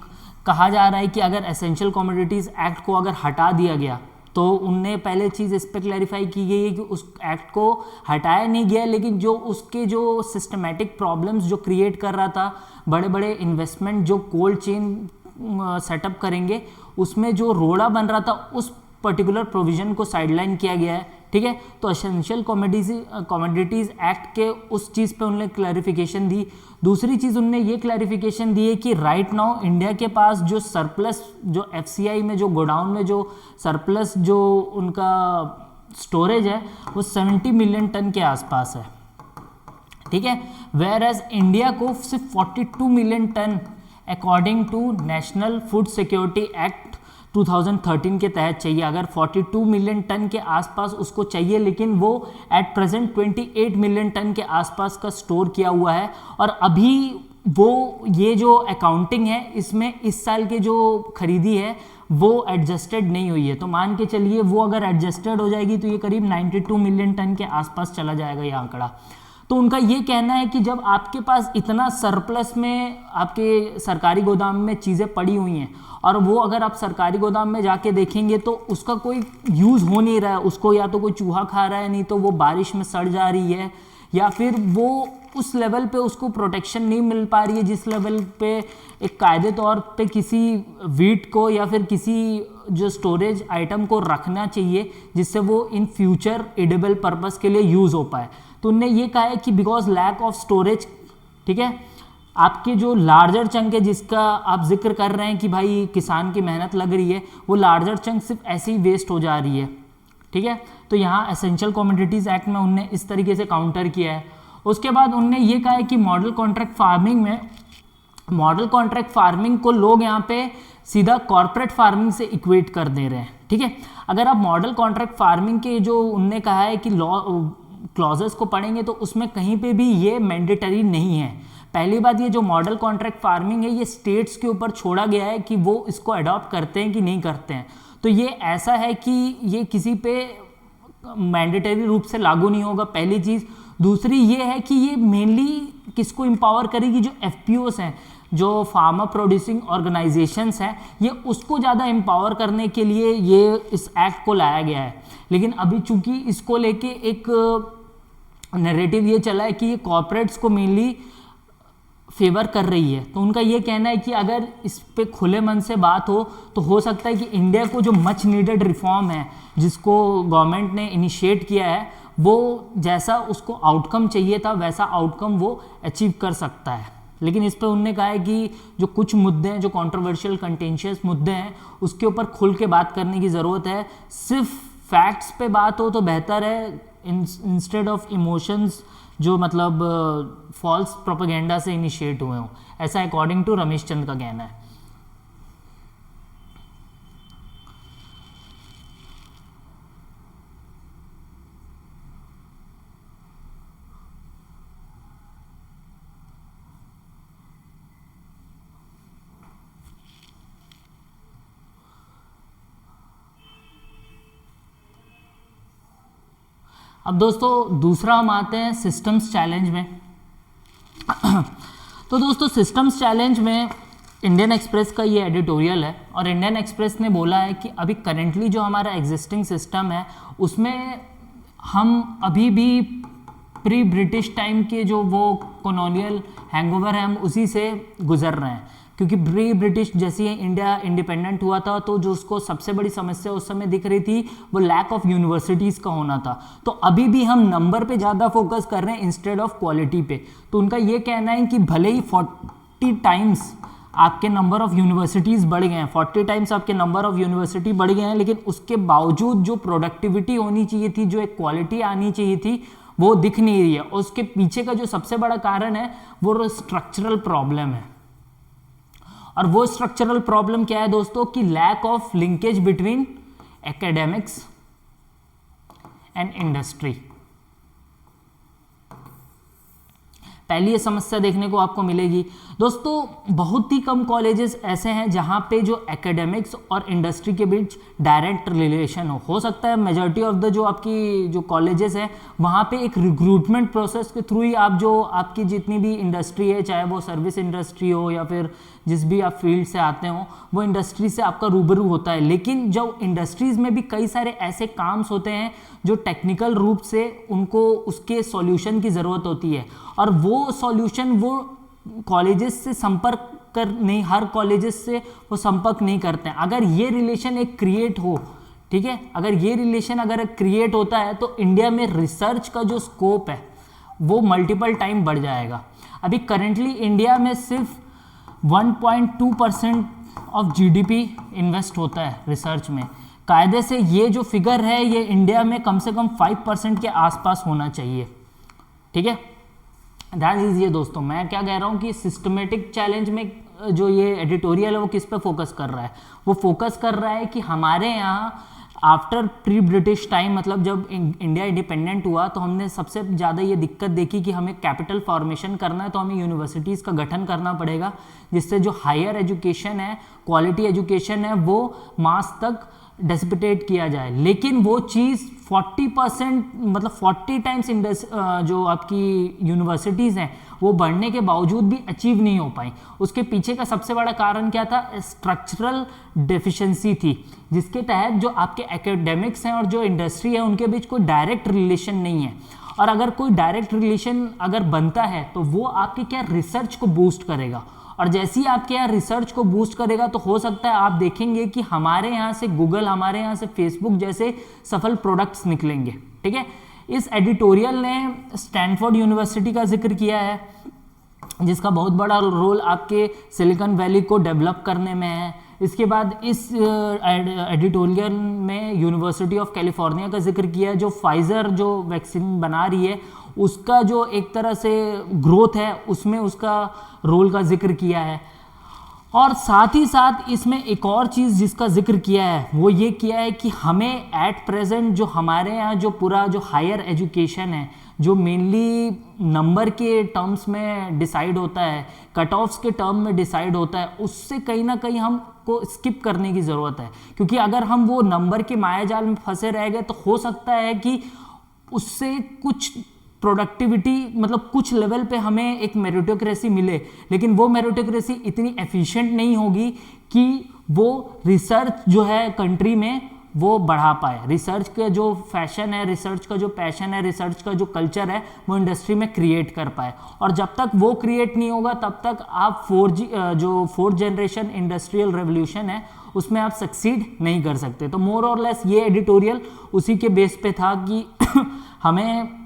S1: कहा जा रहा है कि अगर एसेंशियल कमोडिटीज़ एक्ट को अगर हटा दिया गया, तो उनने पहले चीज़ इस पर क्लैरिफाई की गई है कि उस एक्ट को हटाया नहीं गया, लेकिन जो उसके जो सिस्टमेटिक प्रॉब्लम्स जो क्रिएट कर रहा था, बड़े बड़े इन्वेस्टमेंट जो कोल्ड चेन सेटअप करेंगे उसमें जो रोड़ा बन रहा था, उस पर्टिकुलर प्रोविजन को साइडलाइन किया गया है, ठीक है। तो एसेंशियल कमोडिटीज एक्ट के उस चीज़ पे उन्होंने क्लैरिफिकेशन दी। दूसरी चीज़ उनने ये क्लैरिफिकेशन दी है कि राइट नाउ इंडिया के पास जो सरप्लस, जो FCI में जो गोडाउन में जो सरप्लस जो उनका स्टोरेज है वो 70 मिलियन टन के आसपास है, ठीक है। वेयर एज इंडिया को सिर्फ 42 million ton according to national food security act 2013 के तहत चाहिए। अगर 42 मिलियन टन के आसपास उसको चाहिए, लेकिन वो एट प्रेजेंट 28 मिलियन टन के आसपास का स्टोर किया हुआ है। और अभी वो ये जो अकाउंटिंग है इसमें इस साल के जो खरीदी है वो एडजस्टेड नहीं हुई है। तो मान के चलिए वो अगर एडजस्टेड हो जाएगी तो ये करीब 92 मिलियन टन के आसपास चला जाएगा ये आंकड़ा। तो उनका ये कहना है कि जब आपके पास इतना सरप्लस में आपके सरकारी गोदाम में चीज़ें पड़ी हुई हैं और वो अगर आप सरकारी गोदाम में जाके देखेंगे तो उसका कोई यूज़ हो नहीं रहा है, उसको या तो कोई चूहा खा रहा है, नहीं तो वो बारिश में सड़ जा रही है, या फिर वो उस लेवल पे उसको प्रोटेक्शन नहीं मिल पा रही है जिस लेवल पे एक कायदे तौर पे किसी वीट को या फिर किसी जो स्टोरेज आइटम को रखना चाहिए जिससे वो इन फ्यूचर एडिबल पर्पस के लिए यूज़ हो पाए। तो उनने ये कहा है कि बिकॉज लैक ऑफ स्टोरेज, ठीक है, आपके जो लार्जर चंक है जिसका आप जिक्र कर रहे हैं कि भाई किसान की मेहनत लग रही है, वो लार्जर चंक सिर्फ ऐसे ही वेस्ट हो जा रही है, ठीक है। तो यहाँ एसेंशियल कमोडिटीज़ एक्ट में उनने इस तरीके से काउंटर किया है। उसके बाद उनने ये कहा है कि मॉडल कॉन्ट्रैक्ट फार्मिंग में, मॉडल कॉन्ट्रैक्ट फार्मिंग को लोग यहाँ पे सीधा कॉर्पोरेट फार्मिंग से इक्वेट कर दे रहे हैं, ठीक है। अगर आप मॉडल कॉन्ट्रैक्ट फार्मिंग के जो उनने कहा है कि लॉ क्लॉजेस को पढ़ेंगे तो उसमें कहीं पे भी ये मैंडेटरी नहीं है। पहली बात, ये जो मॉडल कॉन्ट्रैक्ट फार्मिंग है ये स्टेट्स के ऊपर छोड़ा गया है कि वो इसको अडॉप्ट करते हैं कि नहीं करते हैं। तो ये ऐसा है कि ये किसी पे मैंडेटरी रूप से लागू नहीं होगा, पहली चीज़। दूसरी ये है कि ये मेनली किसको एम्पावर करेगी, जो FPOs हैं, जो फार्मर प्रोड्यूसिंग ऑर्गेनाइजेशंस हैं, ये उसको ज़्यादा एम्पावर करने के लिए ये इस एक्ट को लाया गया है। लेकिन अभी चूंकि इसको लेके एक नैरेटिव ये चला है कि ये कॉर्पोरेट्स को मेनली फेवर कर रही है, तो उनका ये कहना है कि अगर इस पे खुले मन से बात हो तो हो सकता है कि इंडिया को जो मच नीडेड रिफॉर्म है जिसको गवर्नमेंट ने इनिशिएट किया है, वो जैसा उसको आउटकम चाहिए था वैसा आउटकम वो अचीव कर सकता है। लेकिन इस पर उन्होंने कहा है कि जो कुछ मुद्दे हैं, जो कंट्रोवर्शियल कंटेंशियस मुद्दे हैं, उसके ऊपर खुल के बात करने की ज़रूरत है। सिर्फ फैक्ट्स पे बात हो तो बेहतर है इंस्टेड ऑफ इमोशंस जो मतलब फॉल्स प्रोपेगेंडा से इनिशिएट हुए हों, ऐसा अकॉर्डिंग टू रमेश चंद का कहना है। अब दोस्तों दूसरा हम आते हैं सिस्टम्स चैलेंज में। तो दोस्तों सिस्टम्स चैलेंज में इंडियन एक्सप्रेस का ये एडिटोरियल है और इंडियन एक्सप्रेस ने बोला है कि अभी करेंटली जो हमारा एग्जिस्टिंग सिस्टम है उसमें हम अभी भी प्री ब्रिटिश टाइम के जो वो कॉलोनियल हैंगओवर है हम उसी से गुजर रहे हैं। क्योंकि प्री ब्रिटिश जैसे ही इंडिया इंडिपेंडेंट हुआ था तो जो उसको सबसे बड़ी समस्या उस समय दिख रही थी वो लैक ऑफ यूनिवर्सिटीज़ का होना था। तो अभी भी हम नंबर पे ज़्यादा फोकस कर रहे हैं इंस्टेड ऑफ क्वालिटी पे। तो उनका ये कहना है कि भले ही 40 टाइम्स आपके नंबर ऑफ यूनिवर्सिटीज़ बढ़ गए हैं, 40 टाइम्स आपके नंबर ऑफ यूनिवर्सिटी बढ़ गए हैं, लेकिन उसके बावजूद जो प्रोडक्टिविटी होनी चाहिए थी, जो एक क्वालिटी आनी चाहिए थी, वो दिख नहीं रही है। और उसके पीछे का जो सबसे बड़ा कारण है वो स्ट्रक्चरल प्रॉब्लम है। और वो स्ट्रक्चरल प्रॉब्लम क्या है दोस्तों कि lack of linkage between academics and industry. पहली ये समस्या देखने को आपको मिलेगी दोस्तों। बहुत ही कम कॉलेजेस ऐसे हैं जहां पे जो एकेडमिक्स और इंडस्ट्री के बीच डायरेक्ट रिलेशन हो सकता है मेजॉरिटी ऑफ द जो आपकी जो कॉलेजेस हैं वहां पे एक रिक्रूटमेंट प्रोसेस के थ्रू ही आप जो आपकी जितनी भी इंडस्ट्री है, चाहे वो सर्विस इंडस्ट्री हो या फिर जिस भी आप फील्ड से आते हो, वो इंडस्ट्री से आपका रूबरू होता है। लेकिन जो इंडस्ट्रीज़ में भी कई सारे ऐसे काम्स होते हैं जो टेक्निकल रूप से उनको उसके सॉल्यूशन की ज़रूरत होती है और वो सॉल्यूशन वो कॉलेजेस से संपर्क कर नहीं, हर कॉलेजेस से वो संपर्क नहीं करते हैं। अगर ये रिलेशन एक क्रिएट हो, ठीक है। अगर ये रिलेशन अगर क्रिएट होता है तो इंडिया में रिसर्च का जो स्कोप है वो मल्टीपल टाइम बढ़ जाएगा। अभी करेंटली इंडिया में सिर्फ 1.2% ऑफ जीडीपी इन्वेस्ट होता है रिसर्च में। कायदे से ये जो फिगर है ये इंडिया में कम से कम 5% के आसपास होना चाहिए, ठीक है। ध्यान दीजिए दोस्तों, मैं क्या कह रहा हूँ कि सिस्टमेटिक चैलेंज में जो ये एडिटोरियल है वो किस पे फोकस कर रहा है, वो फोकस कर रहा है कि हमारे यहाँ आफ्टर प्री ब्रिटिश टाइम, मतलब जब इंडिया इंडिपेंडेंट हुआ तो हमने सबसे ज़्यादा ये दिक्कत देखी कि हमें कैपिटल फॉर्मेशन करना है तो हमें यूनिवर्सिटीज़ का गठन करना पड़ेगा, जिससे जो हायर एजुकेशन है, क्वालिटी एजुकेशन है, वो मास तक डिसिपेट किया जाए। लेकिन वो चीज़ 40% मतलब 40 टाइम्स जो आपकी यूनिवर्सिटीज़ हैं वो बढ़ने के बावजूद भी अचीव नहीं हो पाई। उसके पीछे का सबसे बड़ा कारण क्या था? स्ट्रक्चरल डेफिशिएंसी थी, जिसके तहत जो आपके एकेडमिक्स हैं और जो इंडस्ट्री है उनके बीच कोई डायरेक्ट रिलेशन नहीं है। और अगर कोई डायरेक्ट रिलेशन अगर बनता है तो वो आपके क्या रिसर्च को बूस्ट करेगा, और जैसे ही आपके यहाँ रिसर्च को बूस्ट करेगा तो हो सकता है आप देखेंगे कि हमारे यहाँ से गूगल, हमारे यहाँ से फेसबुक जैसे सफल प्रोडक्ट्स निकलेंगे, ठीक है। इस एडिटोरियल ने स्टैनफोर्ड यूनिवर्सिटी का जिक्र किया है, जिसका बहुत बड़ा रोल आपके सिलिकॉन वैली को डेवलप करने में है। इसके बाद इस एडिटोरियल में यूनिवर्सिटी ऑफ कैलिफोर्निया का जिक्र किया है, जो फाइजर जो वैक्सीन बना रही है उसका जो एक तरह से ग्रोथ है उसमें उसका रोल का जिक्र किया है। और साथ ही साथ इसमें एक और चीज़ जिसका जिक्र किया है वो ये किया है कि हमें एट प्रेजेंट जो हमारे यहाँ जो पूरा जो हायर एजुकेशन है, जो मेनली नंबर के टर्म्स में डिसाइड होता है, कट ऑफ्स के टर्म में डिसाइड होता है, उससे कहीं ना कहीं हमको स्किप करने की ज़रूरत है। क्योंकि अगर हम वो नंबर के मायाजाल में फंसे रह गए तो हो सकता है कि उससे कुछ प्रोडक्टिविटी, मतलब कुछ लेवल पे हमें एक मेरिटोक्रेसी मिले, लेकिन वो मेरिटोक्रेसी इतनी एफिशिएंट नहीं होगी कि वो रिसर्च जो है कंट्री में वो बढ़ा पाए। रिसर्च का जो फैशन है, रिसर्च का जो पैशन है, रिसर्च का जो कल्चर है वो इंडस्ट्री में क्रिएट कर पाए। और जब तक वो क्रिएट नहीं होगा तब तक आप 4G जो 4th जनरेशन इंडस्ट्रियल रेवोल्यूशन है उसमें आप सक्सीड नहीं कर सकते। तो मोर और लेस ये एडिटोरियल उसी के बेस पे था कि हमें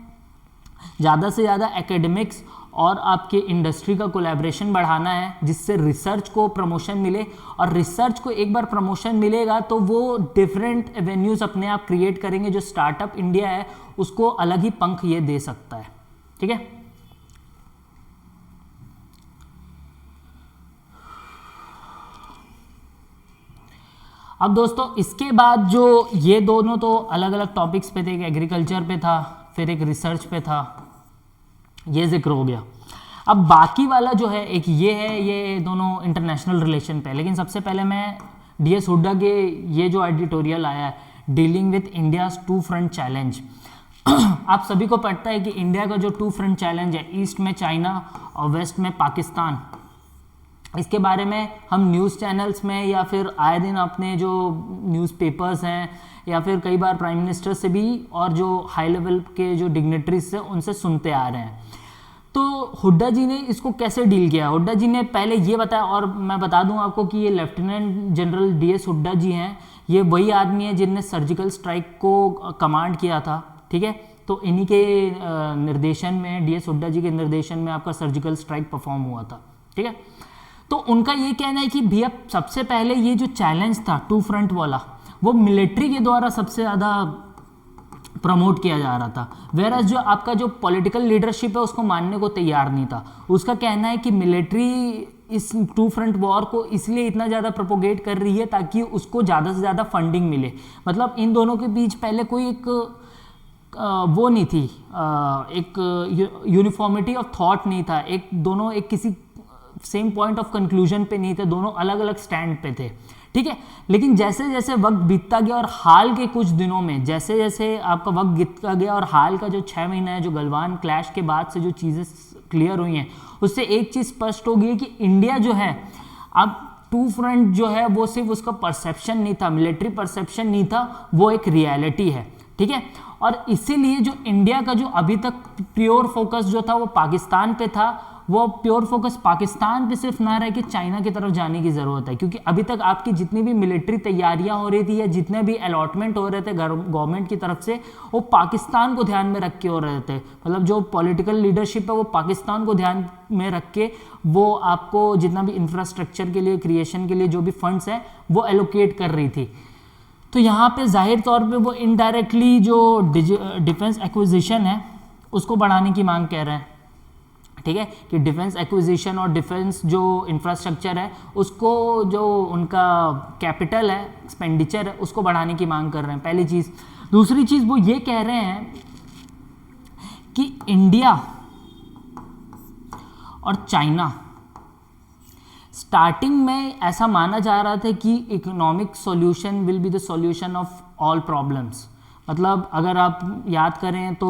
S1: ज़्यादा से ज़्यादा एकेडमिक्स और आपके इंडस्ट्री का कोलैबोरेशन बढ़ाना है, जिससे रिसर्च को प्रमोशन मिले। और रिसर्च को एक बार प्रमोशन मिलेगा तो वो डिफरेंट एवेन्यूज़ अपने आप क्रिएट करेंगे। जो स्टार्टअप इंडिया है उसको अलग ही पंख ये दे सकता है, ठीक है। अब दोस्तों इसके बाद जो ये दोनों तो अलग अलग टॉपिक्स पे थे, एक एग्रीकल्चर पे था फिर एक रिसर्च पे था, ये जिक्र हो गया। अब बाकी वाला जो है एक ये है, ये दोनों इंटरनेशनल रिलेशन पे। लेकिन सबसे पहले मैं DS हुड्डा के ये जो एडिटोरियल आया है, dealing with India's 2 front challenge, आप सभी को पता है कि इंडिया का जो 2 फ्रंट चैलेंज है, ईस्ट में चाइना और वेस्ट में पाकिस्तान, इसके बारे में हम न्यूज़ चैनल्स में या फिर आए दिन अपने जो न्यूज़पेपर्स हैं या फिर कई बार प्राइम मिनिस्टर से भी और जो हाई लेवल के जो डिग्नेटरीज से उनसे सुनते आ रहे हैं। तो हुड्डा जी ने इसको कैसे डील किया? हुड्डा जी ने पहले ये बताया, और मैं बता दूं आपको कि ये लेफ्टिनेंट जनरल DS हुड्डा जी हैं, ये वही आदमी है जिनने सर्जिकल स्ट्राइक को कमांड किया था, ठीक है। तो इन्हीं के निर्देशन में, DS हुड्डा जी के निर्देशन में आपका सर्जिकल स्ट्राइक परफॉर्म हुआ था, ठीक है। तो उनका ये कहना है कि भैया सबसे पहले ये जो चैलेंज था 2 फ्रंट वाला, वो मिलिट्री के द्वारा सबसे ज़्यादा प्रमोट किया जा रहा था, वेरएज जो आपका जो पॉलिटिकल लीडरशिप है उसको मानने को तैयार नहीं था। उसका कहना है कि मिलिट्री इस 2 फ्रंट वॉर को इसलिए इतना ज़्यादा प्रोपोगेट कर रही है ताकि उसको ज़्यादा से ज़्यादा फंडिंग मिले। मतलब इन दोनों के बीच पहले कोई एक वो नहीं थी, एक यूनिफॉर्मिटी ऑफ थॉट नहीं था, एक दोनों एक किसी सेम पॉइंट ऑफ कंक्लूजन पे नहीं थे, दोनों अलग अलग स्टैंड पे थे, ठीक है। लेकिन जैसे जैसे वक्त बीतता गया और हाल के कुछ दिनों में जैसे जैसे आपका वक्त बीतता गया और हाल का जो 6 महीना है, जो गलवान क्लैश के बाद से जो चीज़ें क्लियर हुई हैं, उससे एक चीज़ स्पष्ट हो गई कि इंडिया जो है अब 2 फ्रंट जो है वो सिर्फ उसका परसेप्शन नहीं था, मिलिट्री परसेप्शन नहीं था, वो एक रियलिटी है, ठीक है। और इसीलिए जो इंडिया का जो अभी तक प्योर फोकस जो था वो पाकिस्तान पे था, वो प्योर फोकस पाकिस्तान पे सिर्फ ना रह के चाइना की तरफ जाने की ज़रूरत है, क्योंकि अभी तक आपकी जितनी भी मिलिट्री तैयारियां हो रही थी या जितने भी अलॉटमेंट हो रहे थे गवर्नमेंट की तरफ से, वो पाकिस्तान को ध्यान में रख के हो रहे थे। मतलब जो पॉलिटिकल लीडरशिप है वो पाकिस्तान को ध्यान में रख के वो आपको जितना भी इंफ्रास्ट्रक्चर के लिए, क्रिएशन के लिए जो भी फंड्स हैं वो एलोकेट कर रही थी। तो यहाँ पे जाहिर तौर पे वो इनडायरेक्टली जो डिफेंस एक्विजिशन है उसको बढ़ाने की मांग कर रहे हैं, ठीक है, कि डिफेंस एक्विजिशन और डिफेंस जो इंफ्रास्ट्रक्चर है उसको, जो उनका कैपिटल है, एक्सपेंडिचर है, उसको बढ़ाने की मांग कर रहे हैं, पहली चीज़। दूसरी चीज़ वो ये कह रहे हैं कि इंडिया और चाइना, स्टार्टिंग में ऐसा माना जा रहा था कि economic solution will be the solution of all problems. मतलब अगर आप याद करें तो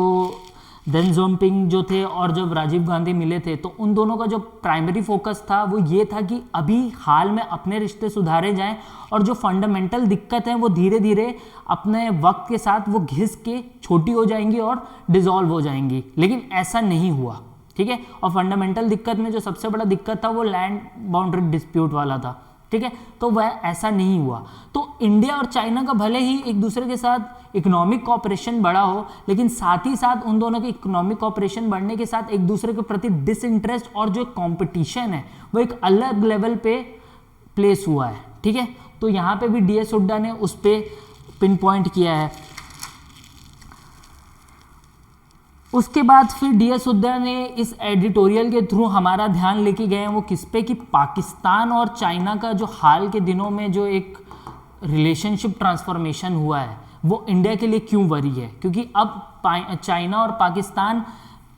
S1: देन ज़ोनपिंग जो थे और जब राजीव गांधी मिले थे तो उन दोनों का जो प्राइमरी फोकस था वो ये था कि अभी हाल में अपने रिश्ते सुधारे जाएं और जो फंडामेंटल दिक्कत है वो धीरे धीरे अपने वक्त के साथ वो घिस के छोटी हो जाएंगी और डिसॉल्व हो जाएंगी, लेकिन ऐसा नहीं हुआ, ठीक है। और फंडामेंटल दिक्कत में जो सबसे बड़ा दिक्कत था वो लैंड बाउंड्री डिस्प्यूट वाला था, ठीक है, तो वह ऐसा नहीं हुआ। तो इंडिया और चाइना का भले ही एक दूसरे के साथ इकोनॉमिक कॉपरेशन बढ़ा हो, लेकिन साथ ही साथ उन दोनों के इकोनॉमिक कॉपरेशन बढ़ने के साथ एक दूसरे के प्रति डिसइंटरेस्ट और जो कंपटीशन है वो एक अलग लेवल पे प्लेस हुआ है, ठीक है। तो यहाँ पे भी DS हुड्डा ने उस पर पिन पॉइंट किया है। उसके बाद फिर DS हुड्डा ने इस एडिटोरियल के थ्रू हमारा ध्यान लेके गए हैं वो किस पे, कि पाकिस्तान और चाइना का जो हाल के दिनों में जो एक रिलेशनशिप ट्रांसफॉर्मेशन हुआ है वो इंडिया के लिए क्यों वरी है। क्योंकि अब चाइना और पाकिस्तान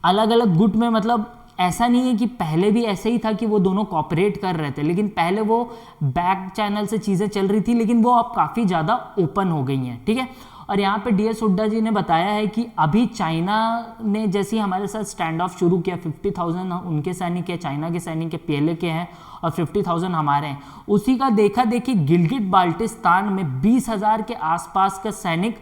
S1: अलग अलग गुट में, मतलब ऐसा नहीं है कि पहले भी ऐसे ही था कि वो दोनों कॉपरेट कर रहे थे, लेकिन पहले वो बैक चैनल से चीज़ें चल रही थी, लेकिन वो अब काफ़ी ज़्यादा ओपन हो गई हैं, ठीक है। और यहाँ पे DS हुड्डा जी ने बताया है कि अभी चाइना ने जैसे ही हमारे साथ स्टैंड ऑफ शुरू किया, 50,000 उनके सैनिक है, चाइना के सैनिक है, PLA के हैं और 50,000 हमारे हैं, उसी का देखा देखी गिलगिट बाल्टिस्तान में 20,000 के आसपास का सैनिक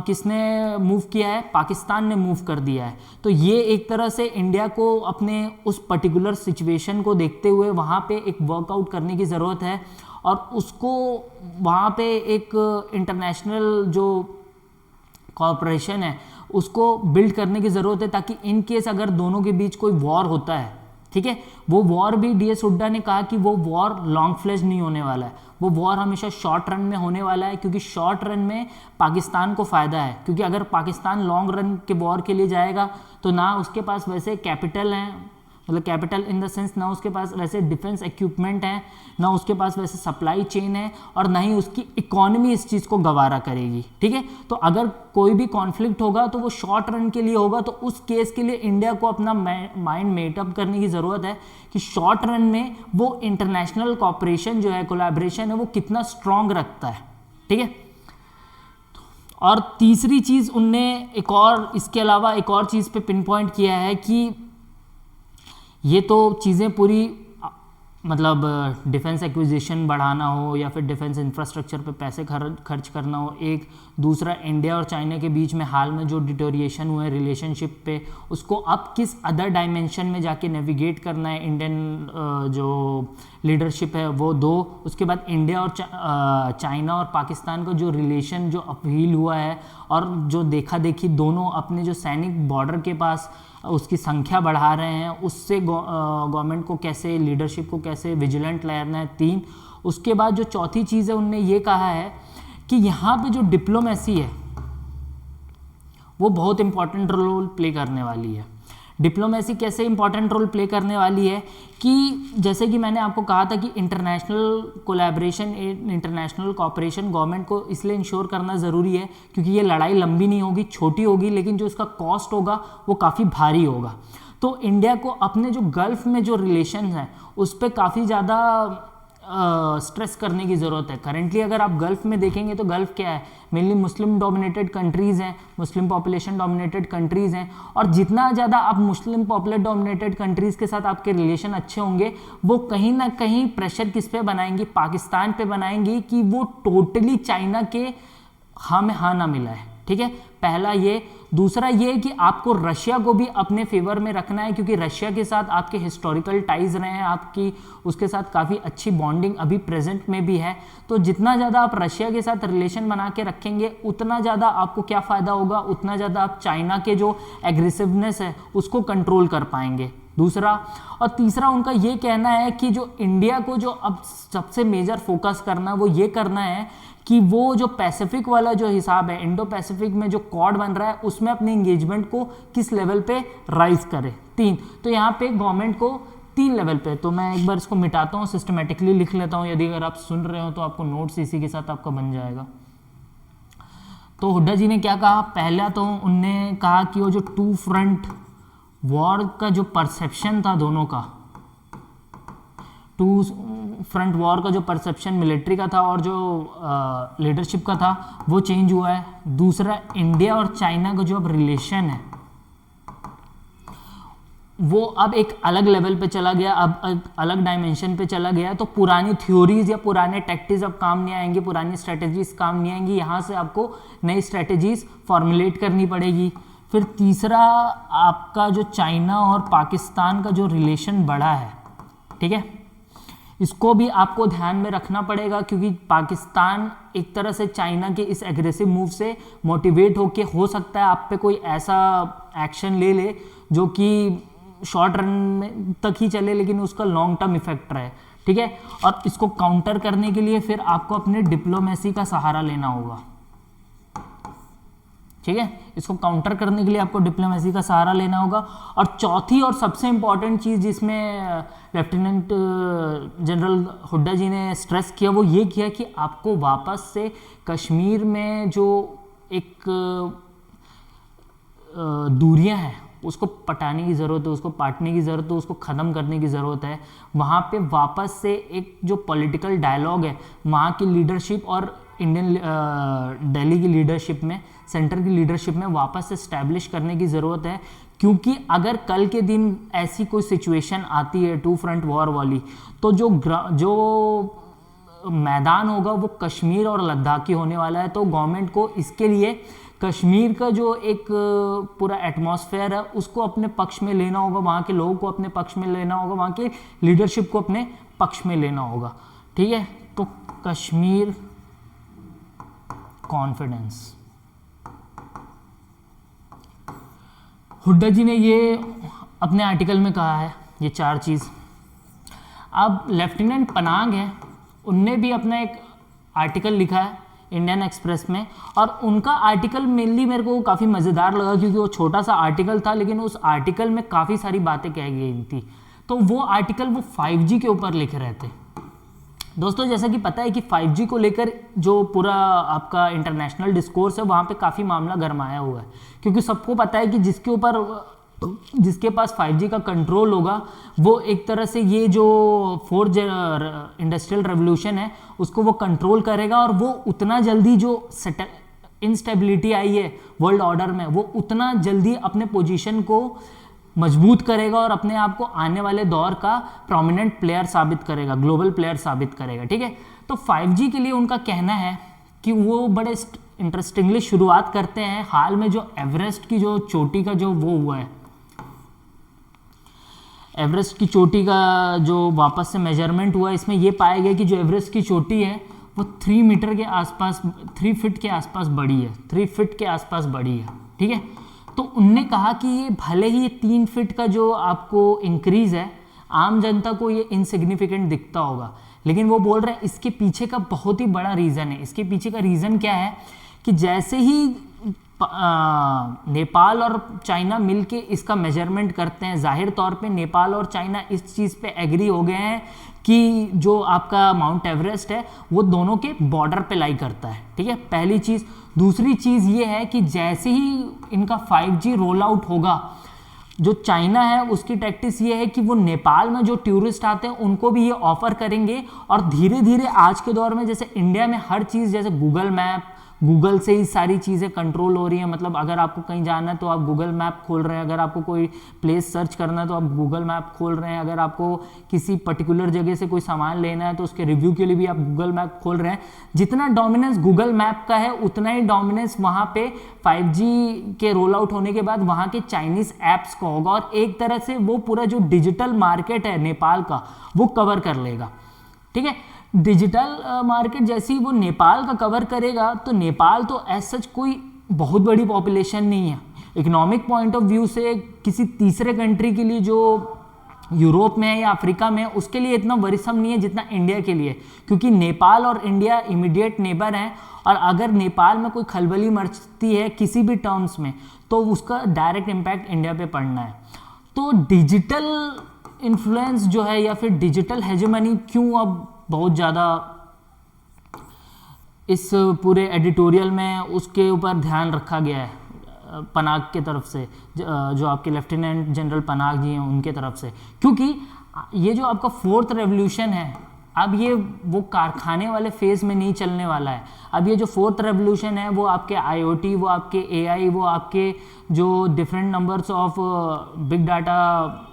S1: किसने मूव किया है, पाकिस्तान ने मूव कर दिया है। तो ये एक तरह से इंडिया को अपने उस पर्टिकुलर सिचुएशन को देखते हुए वहाँ पे एक वर्कआउट करने की ज़रूरत है और उसको वहाँ पे एक इंटरनेशनल जो कॉर्पोरेशन है उसको बिल्ड करने की ज़रूरत है, ताकि इन केस अगर दोनों के बीच कोई वॉर होता है, ठीक है, वो वॉर भी DS हुड्डा ने कहा कि वो वॉर लॉन्ग फ्लेज नहीं होने वाला है, वो वॉर हमेशा शॉर्ट रन में होने वाला है, क्योंकि शॉर्ट रन में पाकिस्तान को फ़ायदा है। क्योंकि अगर पाकिस्तान लॉन्ग रन के वॉर के लिए जाएगा तो ना उसके पास वैसे कैपिटल हैं, मतलब कैपिटल इन द सेंस ना उसके पास वैसे डिफेंस इक्विपमेंट है, ना उसके पास वैसे सप्लाई चेन है, और ना ही उसकी इकोनॉमी इस चीज़ को गवारा करेगी, ठीक है। तो अगर कोई भी कॉन्फ्लिक्ट होगा तो वो शॉर्ट रन के लिए होगा, तो उस केस के लिए इंडिया को अपना माइंड मेटअप करने की ज़रूरत है कि शॉर्ट रन में वो इंटरनेशनल कॉपरेशन जो है, कोलैबोरेशन है, वो कितना स्ट्रॉन्ग रखता है, ठीक है। और तीसरी चीज़ उनने एक और, इसके अलावा एक और चीज़ पे पिन पॉइंट किया है कि ये तो चीज़ें पूरी, मतलब डिफेंस एक्विजिशन बढ़ाना हो या फिर डिफेंस इंफ्रास्ट्रक्चर पे पैसे खर्च करना हो, एक दूसरा इंडिया और चाइना के बीच में हाल में जो डिटोरिएशन हुआ है रिलेशनशिप पे, उसको अब किस अदर डायमेंशन में जाके नेविगेट करना है इंडियन जो लीडरशिप है वो दो। उसके बाद इंडिया और चाइना और पाकिस्तान का जो रिलेशन जो अपहील हुआ है और जो देखा देखी दोनों अपने जो सैनिक बॉर्डर के पास उसकी संख्या बढ़ा रहे हैं, उससे गवर्नमेंट को कैसे, लीडरशिप को कैसे विजिलेंट रहना है, 3। उसके बाद जो चौथी चीज़ है उनने ये कहा है कि यहाँ पे जो डिप्लोमेसी है वो बहुत इंपॉर्टेंट रोल प्ले करने वाली है। डिप्लोमेसी कैसे इंपॉर्टेंट रोल प्ले करने वाली है कि जैसे कि मैंने आपको कहा था कि international collaboration, international cooperation government को इसलिए इंश्योर करना ज़रूरी है क्योंकि ये लड़ाई लंबी नहीं होगी, छोटी होगी, लेकिन जो इसका कॉस्ट होगा वो काफ़ी भारी होगा। तो इंडिया को अपने जो गल्फ़ में जो रिलेशन है उस पर काफ़ी ज़्यादा स्ट्रेस करने की ज़रूरत है। करेंटली अगर आप गल्फ़ में देखेंगे तो गल्फ़ क्या है, मेनली मुस्लिम डोमिनेटेड कंट्रीज़ हैं, मुस्लिम पॉपुलेशन डोमिनेटेड कंट्रीज़ हैं, और जितना ज़्यादा आप मुस्लिम पॉपुलेट डोमिनेटेड कंट्रीज़ के साथ आपके रिलेशन अच्छे होंगे वो कहीं ना कहीं प्रेशर किस पे बनाएंगी, पाकिस्तान पे बनाएंगी कि वो टोटली चाइना के हाँ में हाँ ना मिला है, ठीक है, पहला ये। दूसरा ये कि आपको रशिया को भी अपने फेवर में रखना है, क्योंकि रशिया के साथ आपके हिस्टोरिकल टाइज रहे हैं, आपकी उसके साथ काफ़ी अच्छी बॉन्डिंग अभी प्रेजेंट में भी है। तो जितना ज़्यादा आप रशिया के साथ रिलेशन बना के रखेंगे उतना ज़्यादा आपको क्या फ़ायदा होगा, उतना ज़्यादा आप चाइना के जो एग्रेसिवनेस है उसको कंट्रोल कर पाएंगे। दूसरा और तीसरा उनका ये कहना है कि जो इंडिया को जो अब सबसे मेजर फोकस करना वो ये करना है कि वो जो पैसिफिक वाला जो हिसाब है, इंडो पैसिफिक में जो क्वाड बन रहा है उसमें अपने इंगेजमेंट को किस लेवल पे राइज करे। 3, तो यहाँ पे गवर्नमेंट को 3 लेवल पे, तो मैं एक बार इसको मिटाता हूँ, सिस्टमेटिकली लिख लेता हूँ, यदि अगर आप सुन रहे हो तो आपको नोट्स इसी के साथ आपका बन जाएगा। तो हुड्डा जी ने क्या कहा, पहला तो उनने कहा कि वो जो 2 फ्रंट वॉर का जो परसेप्शन था दोनों का, 2 फ्रंट वॉर का जो परसेप्शन मिलिट्री का था और जो लीडरशिप का था वो चेंज हुआ है। दूसरा, इंडिया और चाइना का जो अब रिलेशन है वो अब एक अलग लेवल पे चला गया, अब एक अलग डायमेंशन पे चला गया। तो पुरानी थ्योरीज या पुराने टैक्टिक्स अब काम नहीं आएंगी, पुरानी स्ट्रेटेजीज काम नहीं आएंगी, यहाँ से आपको नई स्ट्रेटेजीज फॉर्मुलेट करनी पड़ेगी। फिर तीसरा, आपका जो चाइना और पाकिस्तान का जो रिलेशन बढ़ा है, ठीक है, इसको भी आपको ध्यान में रखना पड़ेगा, क्योंकि पाकिस्तान एक तरह से चाइना के इस एग्रेसिव मूव से मोटिवेट होके हो सकता है आप पे कोई ऐसा एक्शन ले ले जो कि शॉर्ट रन में तक ही चले लेकिन उसका लॉन्ग टर्म इफेक्ट रहे, ठीक है। और इसको काउंटर करने के लिए फिर आपको अपने डिप्लोमेसी का सहारा लेना होगा, ठीक है, इसको काउंटर करने के लिए आपको डिप्लोमेसी का सहारा लेना होगा। और चौथी और सबसे इंपॉर्टेंट चीज़ जिसमें लेफ्टिनेंट जनरल हुड्डा जी ने स्ट्रेस किया वो ये किया कि आपको वापस से कश्मीर में जो एक दूरियां हैं उसको पटाने की ज़रूरत है, उसको पाटने की ज़रूरत है, उसको ख़त्म करने की ज़रूरत है। वहाँ पे वापस से एक जो पॉलिटिकल डायलॉग है वहाँ की लीडरशिप और इंडियन दिल्ली की लीडरशिप में, सेंटर की लीडरशिप में वापस से इस्टेब्लिश करने की ज़रूरत है, क्योंकि अगर कल के दिन ऐसी कोई सिचुएशन आती है 2 फ्रंट वॉर वाली, तो जो मैदान होगा वो कश्मीर और लद्दाख की होने वाला है। तो गवर्नमेंट को इसके लिए कश्मीर का जो एक पूरा एटमॉस्फेयर है उसको अपने पक्ष में लेना होगा, वहाँ के लोगों को अपने पक्ष में लेना होगा, वहाँ के लीडरशिप को अपने पक्ष में लेना होगा, ठीक है। तो कश्मीर कॉन्फिडेंस, हुड्डा जी ने ये अपने आर्टिकल में कहा है, ये 4 चीज़। अब लेफ्टिनेंट पनाग है, उनने भी अपना एक आर्टिकल लिखा है इंडियन एक्सप्रेस में, और उनका आर्टिकल मेनली मेरे को काफ़ी मज़ेदार लगा क्योंकि वो छोटा सा आर्टिकल था लेकिन उस आर्टिकल में काफ़ी सारी बातें कह गई थी। तो वो आर्टिकल वो 5G के ऊपर लिख रहे थे। दोस्तों जैसा कि पता है कि 5G को लेकर जो पूरा आपका इंटरनेशनल डिस्कोर्स है वहाँ पे काफ़ी मामला गरमाया हुआ है, क्योंकि सबको पता है कि जिसके पास 5G का कंट्रोल होगा वो एक तरह से ये जो 4th इंडस्ट्रियल रेवोल्यूशन है उसको वो कंट्रोल करेगा, और वो उतना जल्दी जो इंस्टेबिलिटी आई है वर्ल्ड ऑर्डर में वो उतना जल्दी अपने पोजीशन को मजबूत करेगा और अपने आप को आने वाले दौर का प्रोमिनेंट प्लेयर साबित करेगा, ग्लोबल प्लेयर साबित करेगा, ठीक है। तो 5G के लिए उनका कहना है कि वो बड़े इंटरेस्टिंगली शुरुआत करते हैं। हाल में जो एवरेस्ट की जो चोटी का जो वो हुआ है, एवरेस्ट की चोटी का जो वापस से मेजरमेंट हुआ, इसमें ये पाया गया कि जो एवरेस्ट की चोटी है वो 3 मीटर के आसपास, 3 फीट के आसपास बढ़ी है, 3 फीट के आसपास बढ़ी है, ठीक है। तो उनने कहा कि ये भले ही ये 3 फीट का जो आपको इंक्रीज है आम जनता को ये इनसिग्निफिकेंट दिखता होगा, लेकिन वो बोल रहे हैं इसके पीछे का बहुत ही बड़ा रीज़न है। इसके पीछे का रीज़न क्या है कि जैसे ही नेपाल और चाइना मिलके इसका मेजरमेंट करते हैं, जाहिर तौर पे नेपाल और चाइना इस चीज़ पे एग्री हो गए हैं कि जो आपका माउंट एवरेस्ट है वो दोनों के बॉर्डर पे लाई करता है, ठीक है, पहली चीज़। दूसरी चीज़ ये है कि जैसे ही इनका 5G रोल आउट होगा, जो चाइना है उसकी टैक्टिस ये है कि वो नेपाल में जो टूरिस्ट आते हैं उनको भी ये ऑफर करेंगे, और धीरे धीरे आज के दौर में जैसे इंडिया में हर चीज़ जैसे गूगल मैप, गूगल से ही सारी चीज़ें कंट्रोल हो रही हैं। मतलब अगर आपको कहीं जाना है तो आप गूगल मैप खोल रहे हैं, अगर आपको कोई प्लेस सर्च करना है तो आप गूगल मैप खोल रहे हैं, अगर आपको किसी पर्टिकुलर जगह से कोई सामान लेना है तो उसके रिव्यू के लिए भी आप गूगल मैप खोल रहे हैं। जितना डोमिनेंस गूगल मैप का है उतना ही डोमिनेंस वहाँ पे 5G के रोल आउट होने के बाद वहाँ के चाइनीज़ ऐप्स का होगा, और एक तरह से वो पूरा जो डिजिटल मार्केट है नेपाल का वो कवर कर लेगा। ठीक है, डिजिटल मार्केट जैसे ही वो नेपाल का कवर करेगा तो नेपाल तो एज सच कोई बहुत बड़ी पॉपुलेशन नहीं है। इकोनॉमिक पॉइंट ऑफ व्यू से किसी तीसरे कंट्री के लिए जो यूरोप में है या अफ्रीका में है उसके लिए इतना वरीसम नहीं है जितना इंडिया के लिए, क्योंकि नेपाल और इंडिया इमीडिएट नेबर हैं, और अगर नेपाल में कोई खलबली मचती है किसी भी टर्म्स में तो उसका डायरेक्ट इम्पैक्ट इंडिया पे पड़ना है। तो डिजिटल इन्फ्लुएंस जो है या फिर डिजिटल हेजेमनी क्यों अब बहुत ज़्यादा इस पूरे एडिटोरियल में उसके ऊपर ध्यान रखा गया है पनाग के तरफ से, जो आपके लेफ्टिनेंट जनरल पनाग जी हैं उनके तरफ से, क्योंकि ये जो आपका 4th रेवोल्यूशन है अब ये वो कारखाने वाले फेज़ में नहीं चलने वाला है। अब ये जो 4th रेवोल्यूशन है वो आपके IoT, वो आपके AI, वो आपके जो different numbers of big data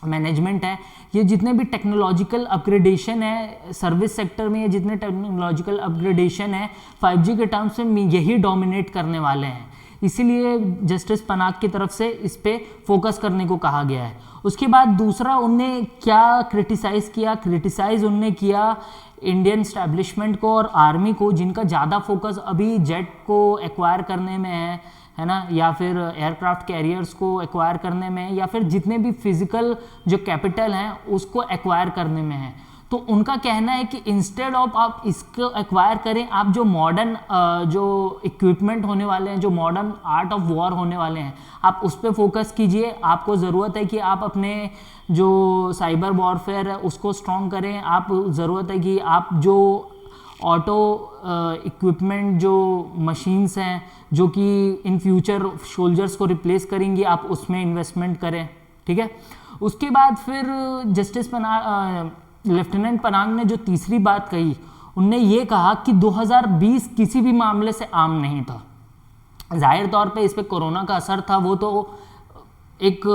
S1: management है, ये जितने भी टेक्नोलॉजिकल अपग्रेडेशन है सर्विस सेक्टर में, ये जितने टेक्नोलॉजिकल अपग्रेडेशन है 5G के टर्म्स में यही डोमिनेट करने वाले हैं। इसीलिए जस्टिस पनाग की तरफ से इस पे फोकस करने को कहा गया है। उसके बाद दूसरा उनने क्या क्रिटिसाइज़ किया, क्रिटिसाइज़ उनने किया इंडियन स्टैब्लिशमेंट को और आर्मी को, जिनका ज़्यादा फोकस अभी जेट को एक्वायर करने में है ना, या फिर एयरक्राफ्ट कैरियर्स को एक्वायर करने में, या फिर जितने भी फिजिकल जो कैपिटल हैं उसको एक्वायर करने में है। तो उनका कहना है कि इंस्टेड ऑफ आप इसको एक्वायर करें, आप जो मॉडर्न जो इक्विपमेंट होने वाले हैं, जो मॉडर्न आर्ट ऑफ वॉर होने वाले हैं, आप उस पर फोकस कीजिए। आपको ज़रूरत है कि आप अपने जो साइबर वॉरफेयर है उसको स्ट्रॉन्ग करें। आप ज़रूरत है कि आप जो ऑटो इक्विपमेंट जो मशीन्स हैं जो कि इन फ्यूचर सोल्जर्स को रिप्लेस करेंगी, आप उसमें इन्वेस्टमेंट करें। ठीक है, उसके बाद फिर जस्टिस लेफ्टिनेंट पनाग ने जो तीसरी बात कही, उनने ये कहा कि 2020 किसी भी मामले से आम नहीं था। जाहिर तौर पे इस पे कोरोना का असर था, वो तो एक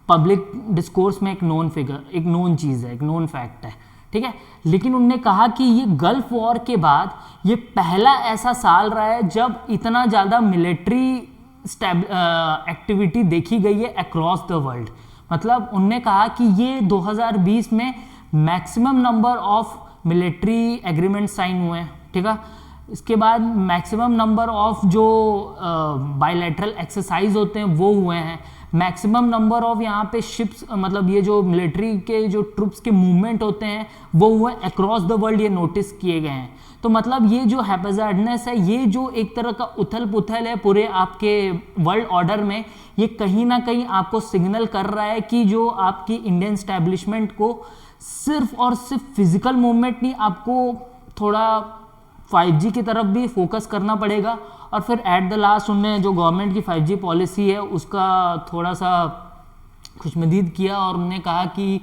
S1: पब्लिक डिस्कोर्स में एक नोन फिगर, एक नोन चीज़ है, एक नोन फैक्ट है। ठीक है, लेकिन उनने कहा कि ये गल्फ वॉर के बाद ये पहला ऐसा साल रहा है जब इतना ज़्यादा मिलिट्री एक्टिविटी देखी गई है अक्रॉस द वर्ल्ड। मतलब उनने कहा कि ये 2020 में maximum number of military agreement sign हुए हैं। ठीक है, इसके बाद मैक्सिमम नंबर ऑफ जो बायलैटरल एक्सरसाइज होते हैं वो हुए हैं। मैक्सिमम नंबर ऑफ यहाँ पे शिप्स, मतलब ये जो मिलिट्री के जो ट्रुप्स के मूवमेंट होते हैं वो हुए अक्रॉस द वर्ल्ड, ये नोटिस किए गए हैं। तो मतलब ये जो हैपेजार्डनेस है, ये जो एक तरह का उथल पुथल है पूरे आपके वर्ल्ड ऑर्डर में, ये कहीं ना कहीं आपको सिग्नल कर रहा है कि जो आपकी इंडियन स्टैब्लिशमेंट को सिर्फ और सिर्फ फिजिकल मूवमेंट नहीं, आपको थोड़ा 5G की तरफ भी फोकस करना पड़ेगा। और फिर एट द लास्ट उनने जो गवर्नमेंट की 5G पॉलिसी है उसका थोड़ा सा खुशमदीद किया और उन्होंने कहा कि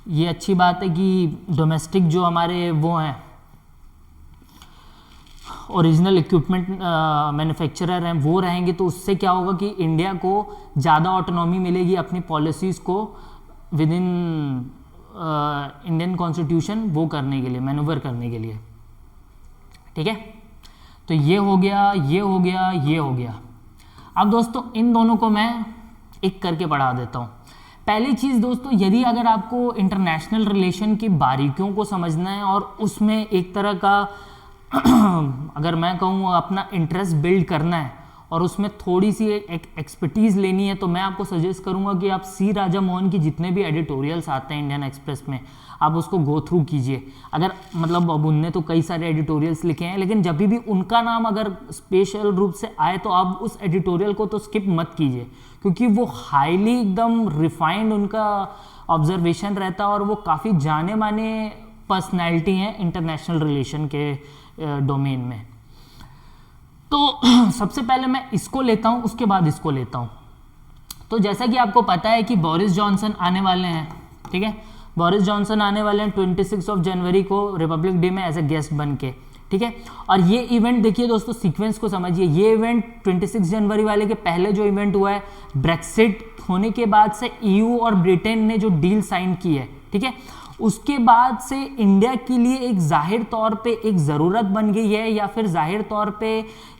S1: ये अच्छी बात है कि डोमेस्टिक जो हमारे वो हैं ओरिजिनल इक्विपमेंट मैन्युफैक्चरर हैं वो रहेंगे, तो उससे क्या होगा कि इंडिया को ज़्यादा ऑटोनॉमी मिलेगी अपनी पॉलिसीज़ को विद इन इंडियन कॉन्स्टिट्यूशन वो करने के लिए, मैनूवर करने के लिए। ठीक है, तो ये हो गया, ये हो गया, ये हो गया। अब दोस्तों इन दोनों को मैं एक करके पढ़ा देता हूँ। पहली चीज़ दोस्तों, यदि अगर आपको इंटरनेशनल रिलेशन की बारीकियों को समझना है और उसमें एक तरह का अगर मैं कहूँ अपना इंटरेस्ट बिल्ड करना है और उसमें थोड़ी सी एक एक्सपर्टीज़ लेनी है, तो मैं आपको सजेस्ट करूँगा कि आप सी राजा मोहन की जितने भी एडिटोरियल्स आते हैं इंडियन एक्सप्रेस में, आप उसको गो थ्रू कीजिए। अगर मतलब अब उनने तो कई सारे एडिटोरियल्स लिखे हैं, लेकिन जब भी उनका नाम अगर स्पेशल रूप से आए तो आप उस एडिटोरियल को तो स्किप मत कीजिए, क्योंकि वो हाईली एकदम रिफाइंड उनका ऑब्जर्वेशन रहता है और वो काफ़ी जाने माने पर्सनैलिटी हैं इंटरनेशनल रिलेशन के डोमेन में। तो सबसे पहले मैं इसको लेता हूँ, उसके बाद इसको लेता हूँ। तो जैसा कि आपको पता है कि बोरिस जॉनसन आने वाले हैं। ठीक है, बोरिस जॉनसन आने वाले हैं 26 जनवरी को रिपब्लिक डे में एज ए गेस्ट बन के। ठीक है। और ये इवेंट देखिए दोस्तों, सीक्वेंस को समझिए, ये इवेंट 26 जनवरी वाले के पहले जो इवेंट हुआ है, ब्रेक्सिट होने के बाद से ईयू और ब्रिटेन ने जो डील साइन की है, ठीक है, उसके बाद से इंडिया के लिए एक जाहिर तौर पे एक ज़रूरत बन गई है, या फिर जाहिर तौर पे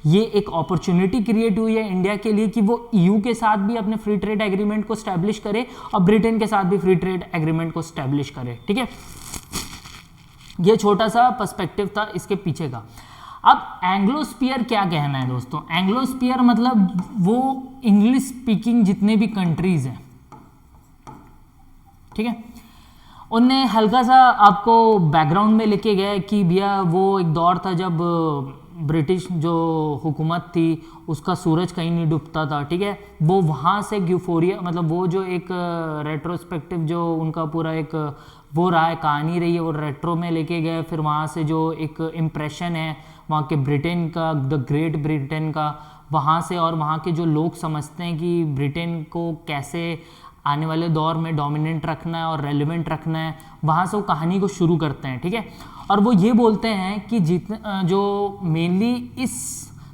S1: ये एक अपॉर्चुनिटी क्रिएट हुई है इंडिया के लिए कि वो ईयू के साथ भी अपने फ्री ट्रेड एग्रीमेंट को स्टैब्लिश करे और ब्रिटेन के साथ भी फ्री ट्रेड एग्रीमेंट को स्टैब्लिश करे, ठीक है। ये छोटा सा पर्सपेक्टिव था इसके पीछे का। अब एंग्लोस्फीयर क्या कहना है दोस्तों? एंग्लोस्फीयर मतलब वो इंग्लिश स्पीकिंग जितने भी कंट्रीज हैं, ठीक है, उनने हल्का सा आपको बैकग्राउंड में लेके गए कि भैया वो एक दौर था जब ब्रिटिश जो हुकूमत थी उसका सूरज कहीं नहीं डूबता था, ठीक है। वो वहाँ से यूफोरिया, मतलब वो जो एक रेट्रोस्पेक्टिव जो उनका पूरा एक वो रहा है, कहानी रही है, वो रेट्रो में लेके गए। फिर वहाँ से जो एक इम्प्रेशन है वहाँ के ब्रिटेन का, द ग्रेट ब्रिटेन का, वहाँ से और वहाँ के जो लोग समझते हैं कि ब्रिटेन को कैसे आने वाले दौर में डोमिनेंट रखना है और रेलिवेंट रखना है, वहाँ से वो कहानी को शुरू करते हैं, ठीक है। और वो ये बोलते हैं कि जो मेनली इस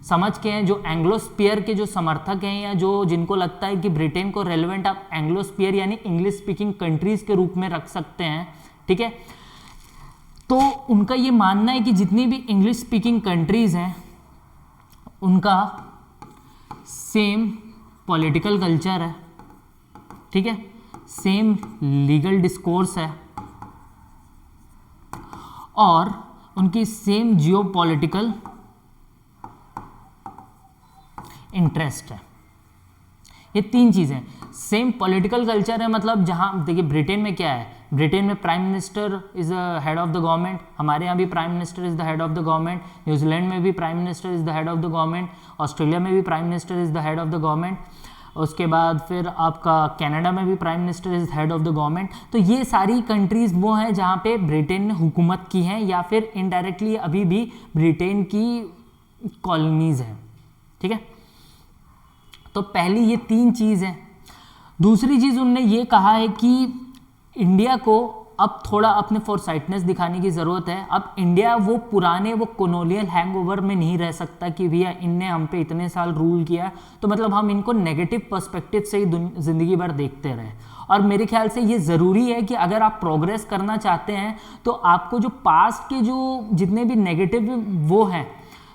S1: समझ के हैं, जो एंग्लोस्फीयर के जो समर्थक हैं या जो जिनको लगता है कि ब्रिटेन को रेलिवेंट आप एंग्लोस्फीयर यानी इंग्लिश स्पीकिंग कंट्रीज के रूप में रख सकते हैं, ठीक है, तो उनका ये मानना है कि जितनी भी इंग्लिश स्पीकिंग कंट्रीज हैं उनका सेम पॉलिटिकल कल्चर है, ठीक है, सेम लीगल डिस्कोर्स है और उनकी सेम जियोपॉलिटिकल इंटरेस्ट है। ये तीन चीज़ें, सेम पॉलिटिकल कल्चर है, मतलब जहाँ देखिए ब्रिटेन में क्या है, ब्रिटेन में prime minister is the head of the government, हमारे यहाँ भी prime minister is the head of the government, New Zealand में भी prime minister is the head of the government, Australia में भी prime minister is the head of the government, उसके बाद फिर आपका कनाडा में भी prime minister is head of the government. तो ये सारी कंट्रीज़ वो हैं जहाँ पे ब्रिटेन ने हुकूमत की है या फिर इनडायरेक्टली अभी भी ब्रिटेन की कॉलोनीज़ हैं, ठीक है। तो पहली ये तीन चीज़ हैं। दूसरी चीज़ उनने ये कहा है कि इंडिया को अब थोड़ा अपने फोरसाइटनेस दिखाने की ज़रूरत है। अब इंडिया वो पुराने वो कॉलोनियल हैंगओवर में नहीं रह सकता कि भैया इनने हम पे इतने साल रूल किया तो मतलब हम इनको नेगेटिव पर्सपेक्टिव से ही ज़िंदगी भर देखते रहे। और मेरे ख्याल से ये ज़रूरी है कि अगर आप प्रोग्रेस करना चाहते हैं तो आपको जो पास्ट के जो जितने भी नेगेटिव वो हैं,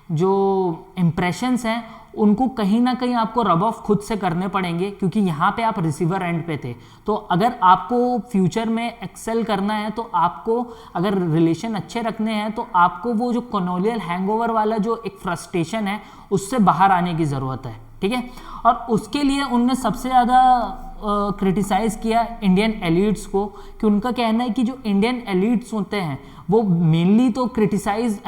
S1: जो इम्प्रेशंस हैं, उनको कहीं ना कहीं आपको रब ऑफ खुद से करने पड़ेंगे, क्योंकि यहाँ पे आप रिसीवर एंड पे थे। तो अगर आपको फ्यूचर में एक्सेल करना है तो आपको अगर रिलेशन अच्छे रखने हैं तो आपको वो जो कॉलोनियल हैंगओवर वाला जो एक फ्रस्ट्रेशन है उससे बाहर आने की ज़रूरत है, ठीक है। और उसके लिए उनने सबसे ज़्यादा क्रिटिसाइज़ किया इंडियन एलिट्स को, कि उनका कहना है कि जो इंडियन एलिट्स होते हैं वो मेनली तो क्रिटिसाइज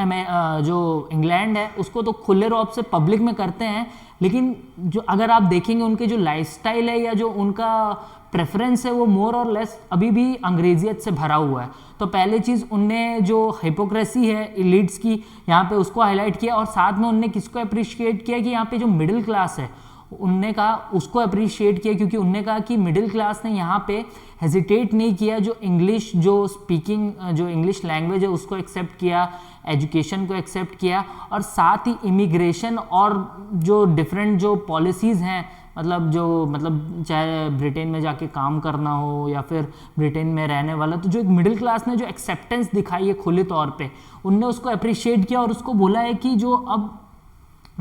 S1: जो इंग्लैंड है उसको तो खुले रौब से पब्लिक में करते हैं, लेकिन जो अगर आप देखेंगे उनके जो लाइफस्टाइल है या जो उनका प्रेफरेंस है वो मोर और लेस अभी भी अंग्रेजियत से भरा हुआ है। तो पहले चीज़ उनने जो हिपोक्रेसी है एलिट्स की यहाँ पे उसको हाईलाइट किया, और साथ में उनने किसको अप्रिशिएट किया कि यहाँ पे जो मिडिल क्लास है उनने कहा उसको अप्रिशिएट किया, क्योंकि उनने कहा कि मिडिल क्लास ने यहाँ पे हेजिटेट नहीं किया, जो इंग्लिश जो स्पीकिंग जो इंग्लिश लैंग्वेज है उसको एक्सेप्ट किया, एजुकेशन को एक्सेप्ट किया, और साथ ही इमिग्रेशन और जो डिफरेंट जो पॉलिसीज़ हैं, मतलब चाहे ब्रिटेन में जाके काम करना हो या फिर ब्रिटेन में रहने वाला, तो जो एक मिडिल क्लास ने जो एक्सेप्टेंस दिखाई है खुले तौर पे, उनने उसको अप्रिशिएट किया और उसको बोला है कि जो अब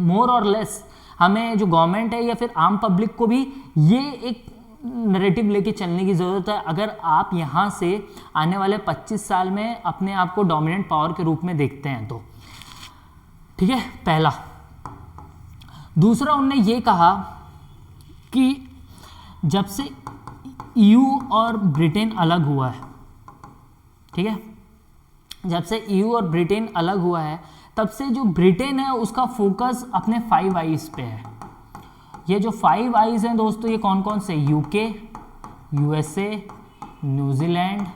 S1: मोर और लेस हमें जो गवर्नमेंट है या फिर आम पब्लिक को भी ये एक नैरेटिव लेके चलने की ज़रूरत है, अगर आप यहाँ से आने वाले 25 साल में अपने आप को डोमिनेंट पावर के रूप में देखते हैं तो, ठीक है, पहला। दूसरा उन्होंने ये कहा कि जब से ईयू और ब्रिटेन अलग हुआ है, ठीक है, जब से ईयू और ब्रिटेन अलग हुआ है तब से जो ब्रिटेन है उसका फोकस अपने 5 आइज पे है। ये जो 5 आइज हैं दोस्तों, ये कौन कौन से? यूके, यूएसए, न्यूजीलैंड,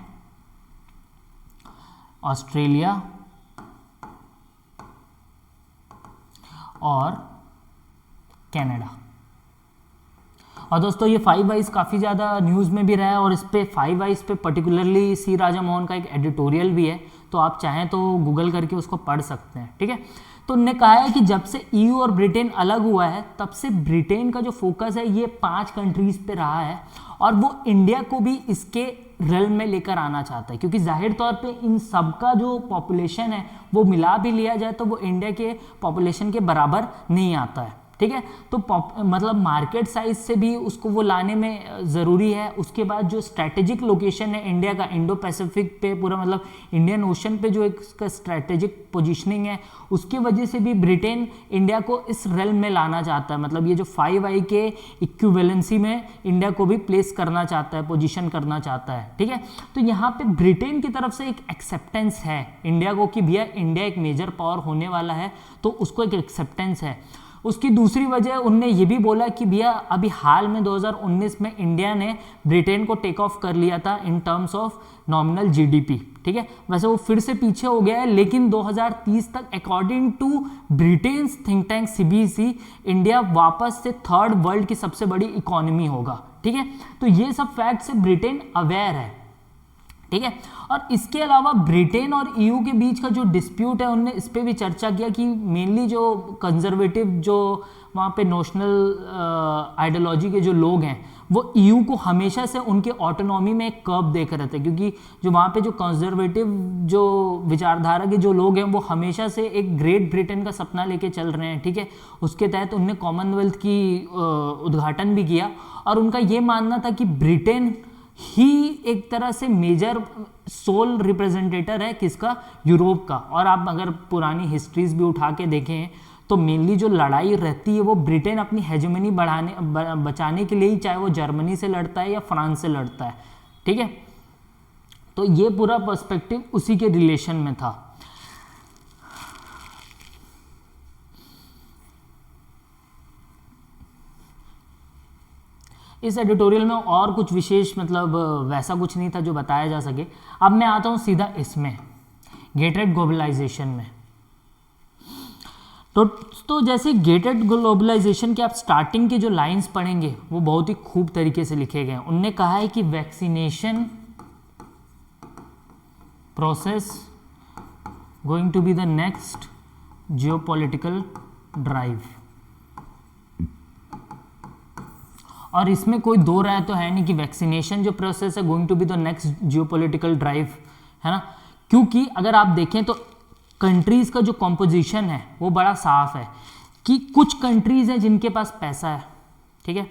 S1: ऑस्ट्रेलिया और कनाडा। और दोस्तों ये 5 आइज काफ़ी ज़्यादा न्यूज़ में भी रहा है, और इस पे 5 आइज पे पर्टिकुलरली सी राजा मोहन का एक एडिटोरियल भी है, तो आप चाहें तो गूगल करके उसको पढ़ सकते हैं, ठीक है। तो उन्होंने कहा है कि जब से ईयू और ब्रिटेन अलग हुआ है तब से ब्रिटेन का जो फोकस है ये 5 कंट्रीज पे रहा है और वो इंडिया को भी इसके रेल में लेकर आना चाहता है, क्योंकि जाहिर तौर पे इन सब का जो पॉपुलेशन है वो मिला भी लिया जाए तो वो इंडिया के पॉपुलेशन के बराबर नहीं आता है, ठीक है। तो मतलब मार्केट साइज से भी उसको वो लाने में ज़रूरी है। उसके बाद जो स्ट्रैटेजिक लोकेशन है इंडिया का, इंडो पैसिफिक पे पूरा मतलब इंडियन ओशन पे जो एक इसका स्ट्रैटेजिक पोजीशनिंग है उसकी वजह से भी ब्रिटेन इंडिया को इस रेल में लाना चाहता है, मतलब ये जो 5i के इक्विवेलेंसी में इंडिया को भी प्लेस करना चाहता है, पोजीशन करना चाहता है, ठीक है। तो यहाँ पे ब्रिटेन की तरफ से एक एक्सेप्टेंस है इंडिया को कि भैया इंडिया एक मेजर पावर होने वाला है, तो उसको एक एक्सेप्टेंस है। उसकी दूसरी वजह उनने ये भी बोला कि भैया अभी हाल में 2019 में इंडिया ने ब्रिटेन को टेक ऑफ कर लिया था in terms of nominal GDP, ठीक है। वैसे वो फिर से पीछे हो गया है, लेकिन 2030 तक according to Britain's think tank CBC India वापस से 3rd वर्ल्ड की सबसे बड़ी इकोनॉमी होगा, ठीक है। तो ये सब फैक्ट से ब्रिटेन अवेयर है, ठीक है। और इसके अलावा ब्रिटेन और ईयू के बीच का जो डिस्प्यूट है उनने इस पर भी चर्चा किया कि मेनली जो कंजर्वेटिव जो वहाँ पे नेशनल आइडियोलॉजी के जो लोग हैं वो ईयू को हमेशा से उनके ऑटोनॉमी में एक कर्व देख रहे थे, क्योंकि जो वहाँ पे जो कंजर्वेटिव जो विचारधारा के जो लोग हैं वो हमेशा से एक ग्रेट ब्रिटेन का सपना लेके चल रहे हैं, ठीक है। उसके तहत उनने कॉमनवेल्थ की उद्घाटन भी किया और उनका ये मानना था कि ब्रिटेन ही एक तरह से मेजर सोल रिप्रेजेंटेटर है किसका, यूरोप का। और आप अगर पुरानी हिस्ट्रीज भी उठा के देखें तो मेनली जो लड़ाई रहती है वो ब्रिटेन अपनी हेजेमनी बचाने के लिए ही, चाहे वो जर्मनी से लड़ता है या फ्रांस से लड़ता है, ठीक है। तो ये पूरा पर्सपेक्टिव उसी के रिलेशन में था। इस एडिटोरियल में और कुछ विशेष मतलब वैसा कुछ नहीं था जो बताया जा सके। अब मैं आता हूँ सीधा इसमें गेटेड ग्लोबलाइजेशन में। तो जैसे गेटेड ग्लोबलाइजेशन के आप स्टार्टिंग के जो लाइंस पढ़ेंगे वो बहुत ही खूब तरीके से लिखे गए हैं। उनने कहा है कि vaccination process going to be the next geopolitical drive. और इसमें कोई दो राय तो है नहीं कि वैक्सीनेशन जो प्रोसेस है going to be the next geopolitical drive, है ना। क्योंकि अगर आप देखें तो कंट्रीज का जो कॉम्पोजिशन है वो बड़ा साफ है कि कुछ कंट्रीज हैं जिनके पास पैसा है, ठीक है,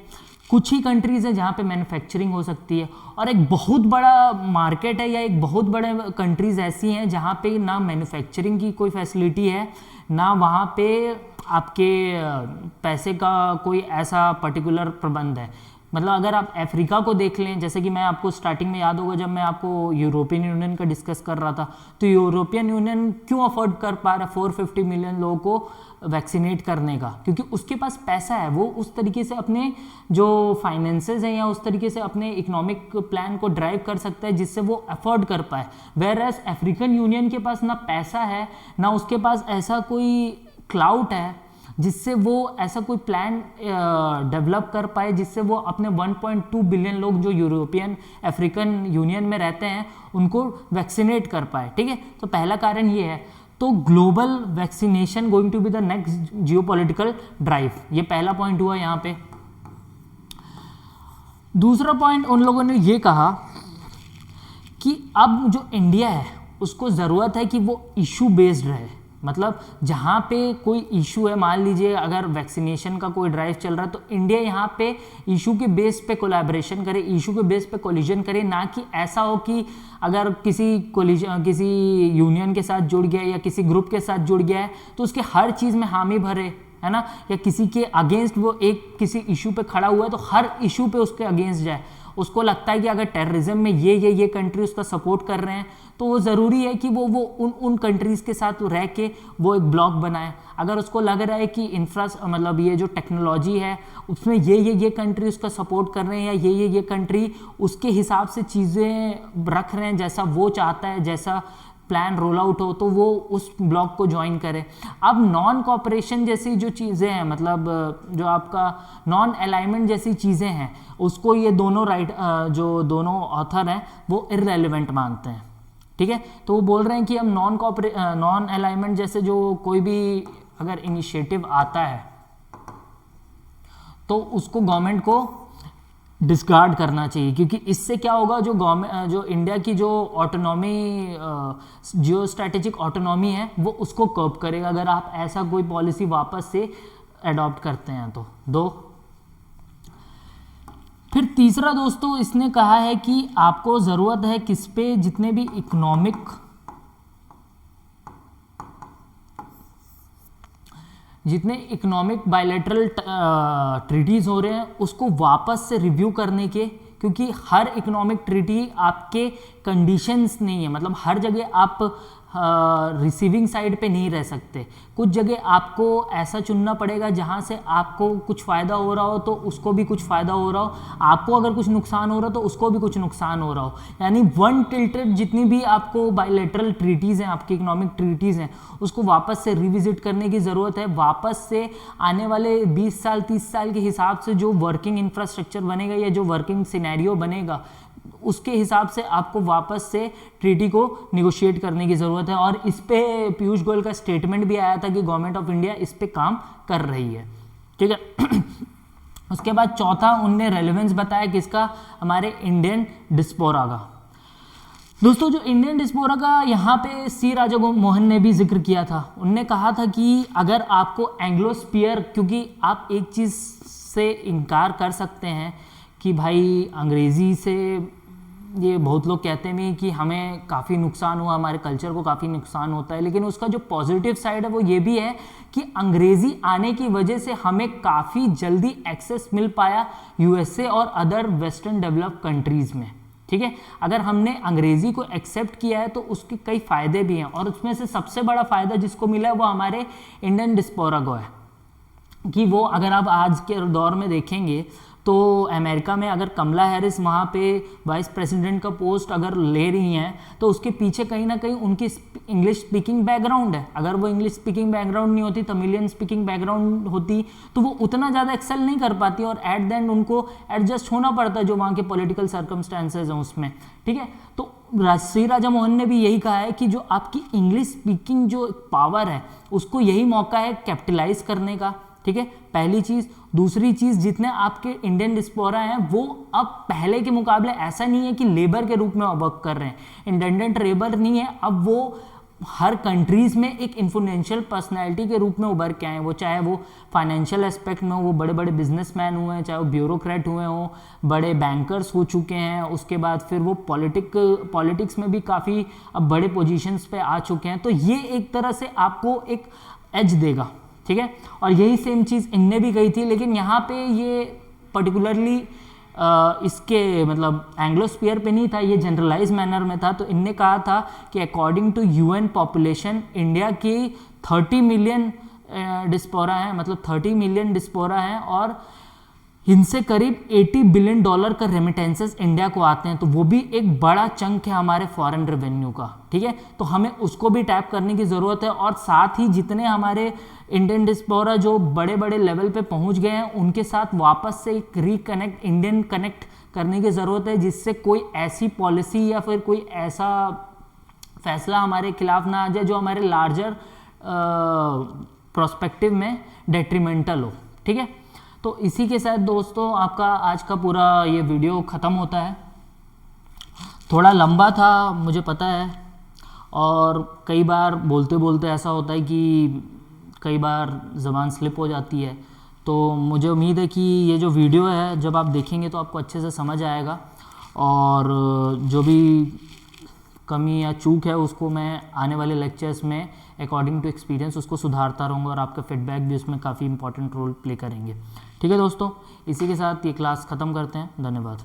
S1: कुछ ही कंट्रीज हैं जहाँ पे मैन्युफैक्चरिंग हो सकती है, और एक बहुत बड़ा मार्केट है या एक बहुत बड़े कंट्रीज ऐसी हैं जहाँ पे ना मैन्युफैक्चरिंग की कोई फैसिलिटी है, ना वहाँ पे आपके पैसे का कोई ऐसा पर्टिकुलर प्रबंध है। मतलब अगर आप अफ्रीका को देख लें, जैसे कि मैं आपको स्टार्टिंग में याद होगा जब मैं आपको यूरोपियन यूनियन का डिस्कस कर रहा था, तो यूरोपियन यूनियन क्यों अफोर्ड कर पा रहा है 450 मिलियन लोगों को वैक्सीनेट करने का, क्योंकि उसके पास पैसा है, वो उस तरीके से अपने जो फाइनेंसेस हैं या उस तरीके से अपने इकोनॉमिक प्लान को ड्राइव कर सकता है जिससे वो अफोर्ड कर पाए। वेयरएज अफ्रीकन यूनियन के पास ना पैसा है ना उसके पास ऐसा कोई क्लाउड है जिससे वो ऐसा कोई प्लान डेवलप कर पाए जिससे वो अपने 1.2 बिलियन लोग जो यूरोपियन अफ्रीकन यूनियन में रहते हैं उनको वैक्सीनेट कर पाए, ठीक है। तो पहला कारण ये है। तो global vaccination going to be the next geopolitical drive, ये पहला पॉइंट हुआ यहाँ पे। दूसरा पॉइंट उन लोगों ने ये कहा कि अब जो इंडिया है उसको ज़रूरत है कि वो इशू बेस्ड रहे, मतलब जहाँ पे कोई इशू है, मान लीजिए अगर वैक्सीनेशन का कोई ड्राइव चल रहा है तो इंडिया यहाँ पे इशू के बेस पे कोलैबोरेशन करे, इशू के बेस पे कोलिजन करे, ना कि ऐसा हो कि अगर किसी यूनियन के साथ जुड़ गया या किसी ग्रुप के साथ जुड़ गया है तो उसके हर चीज़ में हामी भरे, है ना, या किसी के अगेंस्ट वो एक किसी इशू पे खड़ा हुआ है तो हर इशू पे उसके अगेंस्ट जाए। उसको लगता है कि अगर टेररिज्म में ये कंट्री उसका सपोर्ट कर रहे हैं तो वो ज़रूरी है कि वो उन कंट्रीज़ के साथ रह के वो एक ब्लॉक बनाए। अगर उसको लग रहा है कि मतलब ये जो टेक्नोलॉजी है उसमें ये कंट्री उसका सपोर्ट कर रहे हैं या ये कंट्री उसके हिसाब से चीज़ें रख रहे हैं जैसा वो चाहता है, जैसा प्लान रोल आउट हो, तो वो उस ब्लॉक को ज्वाइन करे। अब नॉन कॉपरेशन जैसी जो चीज़ें हैं, मतलब जो आपका नॉन अलाइनमेंट जैसी चीज़ें हैं, उसको ये दोनों जो दोनों ऑथर हैं वो इररेलेवेंट मानते हैं, ठीक है। तो वो बोल रहे हैं कि हम नॉन अलाइनमेंट जैसे जो कोई भी अगर इनिशिएटिव आता है तो उसको गवर्नमेंट को डिस्कार्ड करना चाहिए, क्योंकि इससे क्या होगा, जो गवर्नमेंट जो इंडिया की जो ऑटोनॉमी जियो स्ट्रेटेजिक ऑटोनॉमी है वो उसको कर्ब करेगा अगर आप ऐसा कोई पॉलिसी वापस से अडॉप्ट करते हैं तो। दो, फिर तीसरा दोस्तों इसने कहा है कि आपको ज़रूरत है किस पे, जितने भी इकोनॉमिक बायलैटरल ट्रीटीज़ हो रहे हैं उसको वापस से रिव्यू करने के, क्योंकि हर इकोनॉमिक ट्रीटी आपके कंडीशंस नहीं है, मतलब हर जगह आप रिसीविंग साइड पे नहीं रह सकते। कुछ जगह आपको ऐसा चुनना पड़ेगा जहाँ से आपको कुछ फ़ायदा हो रहा हो तो उसको भी कुछ फ़ायदा हो रहा हो, आपको अगर कुछ नुकसान हो रहा हो तो उसको भी कुछ नुकसान हो रहा हो। यानी वन टिल्टेड जितनी भी आपको बायलैटरल ट्रीटीज़ हैं, आपकी इकोनॉमिक ट्रीटीज़ हैं, उसको वापस से रिविजिट करने की ज़रूरत है। वापस से आने वाले 20 साल 30 साल के हिसाब से जो वर्किंग इंफ्रास्ट्रक्चर बनेगा या जो वर्किंग सिनेरियो बनेगा उसके हिसाब से आपको वापस से ट्रीटी को निगोशिएट करने की ज़रूरत है। और इस पे पीयूष गोयल का स्टेटमेंट भी आया था कि गवर्नमेंट ऑफ इंडिया इस पे काम कर रही है, ठीक है। उसके बाद चौथा उनने रेलेवेंस बताया किसका, हमारे इंडियन डिस्पोरा का। दोस्तों जो इंडियन डिस्पोरा का यहाँ पे सी राजा मोहन ने भी जिक्र किया था, उनने कहा था कि अगर आपको एंग्लोस्फीयर, क्योंकि आप एक चीज़ से इनकार कर सकते हैं कि भाई अंग्रेज़ी से ये बहुत लोग कहते हैं कि हमें काफ़ी नुकसान हुआ, हमारे कल्चर को काफ़ी नुकसान होता है, लेकिन उसका जो पॉजिटिव साइड है वो ये भी है कि अंग्रेज़ी आने की वजह से हमें काफ़ी जल्दी एक्सेस मिल पाया यूएसए और अदर वेस्टर्न डेवलप्ड कंट्रीज़ में, ठीक है। अगर हमने अंग्रेज़ी को एक्सेप्ट किया है तो उसके कई फ़ायदे भी हैं, और उसमें से सबसे बड़ा फ़ायदा जिसको मिला है वो हमारे इंडियन डिस्पोरा को है कि वो, अगर आप आज के दौर में देखेंगे तो अमेरिका में अगर कमला हैरिस वहाँ पे वाइस प्रेसिडेंट का पोस्ट अगर ले रही हैं तो उसके पीछे कहीं ना कहीं उनकी इंग्लिश स्पीकिंग बैकग्राउंड है। अगर वो इंग्लिश स्पीकिंग बैकग्राउंड नहीं होती, तमिलियन स्पीकिंग बैकग्राउंड होती, तो वो उतना ज़्यादा एक्सेल नहीं कर पाती और एट द एंड उनको एडजस्ट होना पड़ता है जो वहाँ के पॉलिटिकल सर्कमस्टेंसेज हैं उसमें, ठीक है। तो श्री राजा मोहन ने भी यही कहा है कि जो आपकी इंग्लिश स्पीकिंग जो पावर है उसको यही मौका है कैपिटलाइज करने का, ठीक है, पहली चीज़। दूसरी चीज़, जितने आपके इंडियन डिस्पोरा हैं वो अब पहले के मुकाबले ऐसा नहीं है कि लेबर के रूप में वर्क कर रहे हैं, इंडेंडेंट लेबर नहीं है, अब वो हर कंट्रीज़ में एक इन्फ्लुएंशियल पर्सनैलिटी के रूप में उभर के आए हैं। वो चाहे वो फाइनेंशियल एस्पेक्ट में हो, वो बड़े बड़े बिजनेसमैन हुए हैं, चाहे वो ब्यूरोक्रेट हुए हों, बड़े बैंकर्स हो चुके हैं, उसके बाद फिर वो पॉलिटिक्स में भी काफ़ी अब बड़े पोजीशंस पे आ चुके हैं। तो ये एक तरह से आपको एक एज देगा, ठीक है। और यही सेम चीज़ इनने भी कही थी, लेकिन यहाँ पे ये पर्टिकुलरली इसके मतलब एंग्लोस्फीयर पे नहीं था, ये जनरलाइज मैनर में था। तो इनने कहा था कि according to UN population India की 30 मिलियन डिस्पोरा है, मतलब 30 मिलियन डिस्पोरा हैं और इनसे करीब $80 बिलियन का रेमिटेंसेस इंडिया को आते हैं। तो वो भी एक बड़ा चंक है हमारे फॉरेन रेवेन्यू का, ठीक है। तो हमें उसको भी टैप करने की ज़रूरत है, और साथ ही जितने हमारे इंडियन डिस्पोरा जो बड़े बड़े लेवल पे पहुंच गए हैं उनके साथ वापस से एक इंडियन कनेक्ट करने की ज़रूरत है, जिससे कोई ऐसी पॉलिसी या फिर कोई ऐसा फैसला हमारे खिलाफ ना आ जाए जो हमारे लार्जर प्रोस्पेक्टिव में डेट्रीमेंटल हो, ठीक है। तो इसी के साथ दोस्तों आपका आज का पूरा ये वीडियो ख़त्म होता है। थोड़ा लंबा था मुझे पता है, और कई बार बोलते बोलते ऐसा होता है कि कई बार ज़बान स्लिप हो जाती है। तो मुझे उम्मीद है कि ये जो वीडियो है जब आप देखेंगे तो आपको अच्छे से समझ आएगा, और जो भी कमी या चूक है उसको मैं आने वाले लेक्चर्स में अकॉर्डिंग टू एक्सपीरियंस उसको सुधारता रहूँगा, और आपका फीडबैक भी उसमें काफ़ी इंपॉर्टेंट रोल प्ले करेंगे, ठीक है दोस्तों। इसी के साथ ये क्लास ख़त्म करते हैं, धन्यवाद।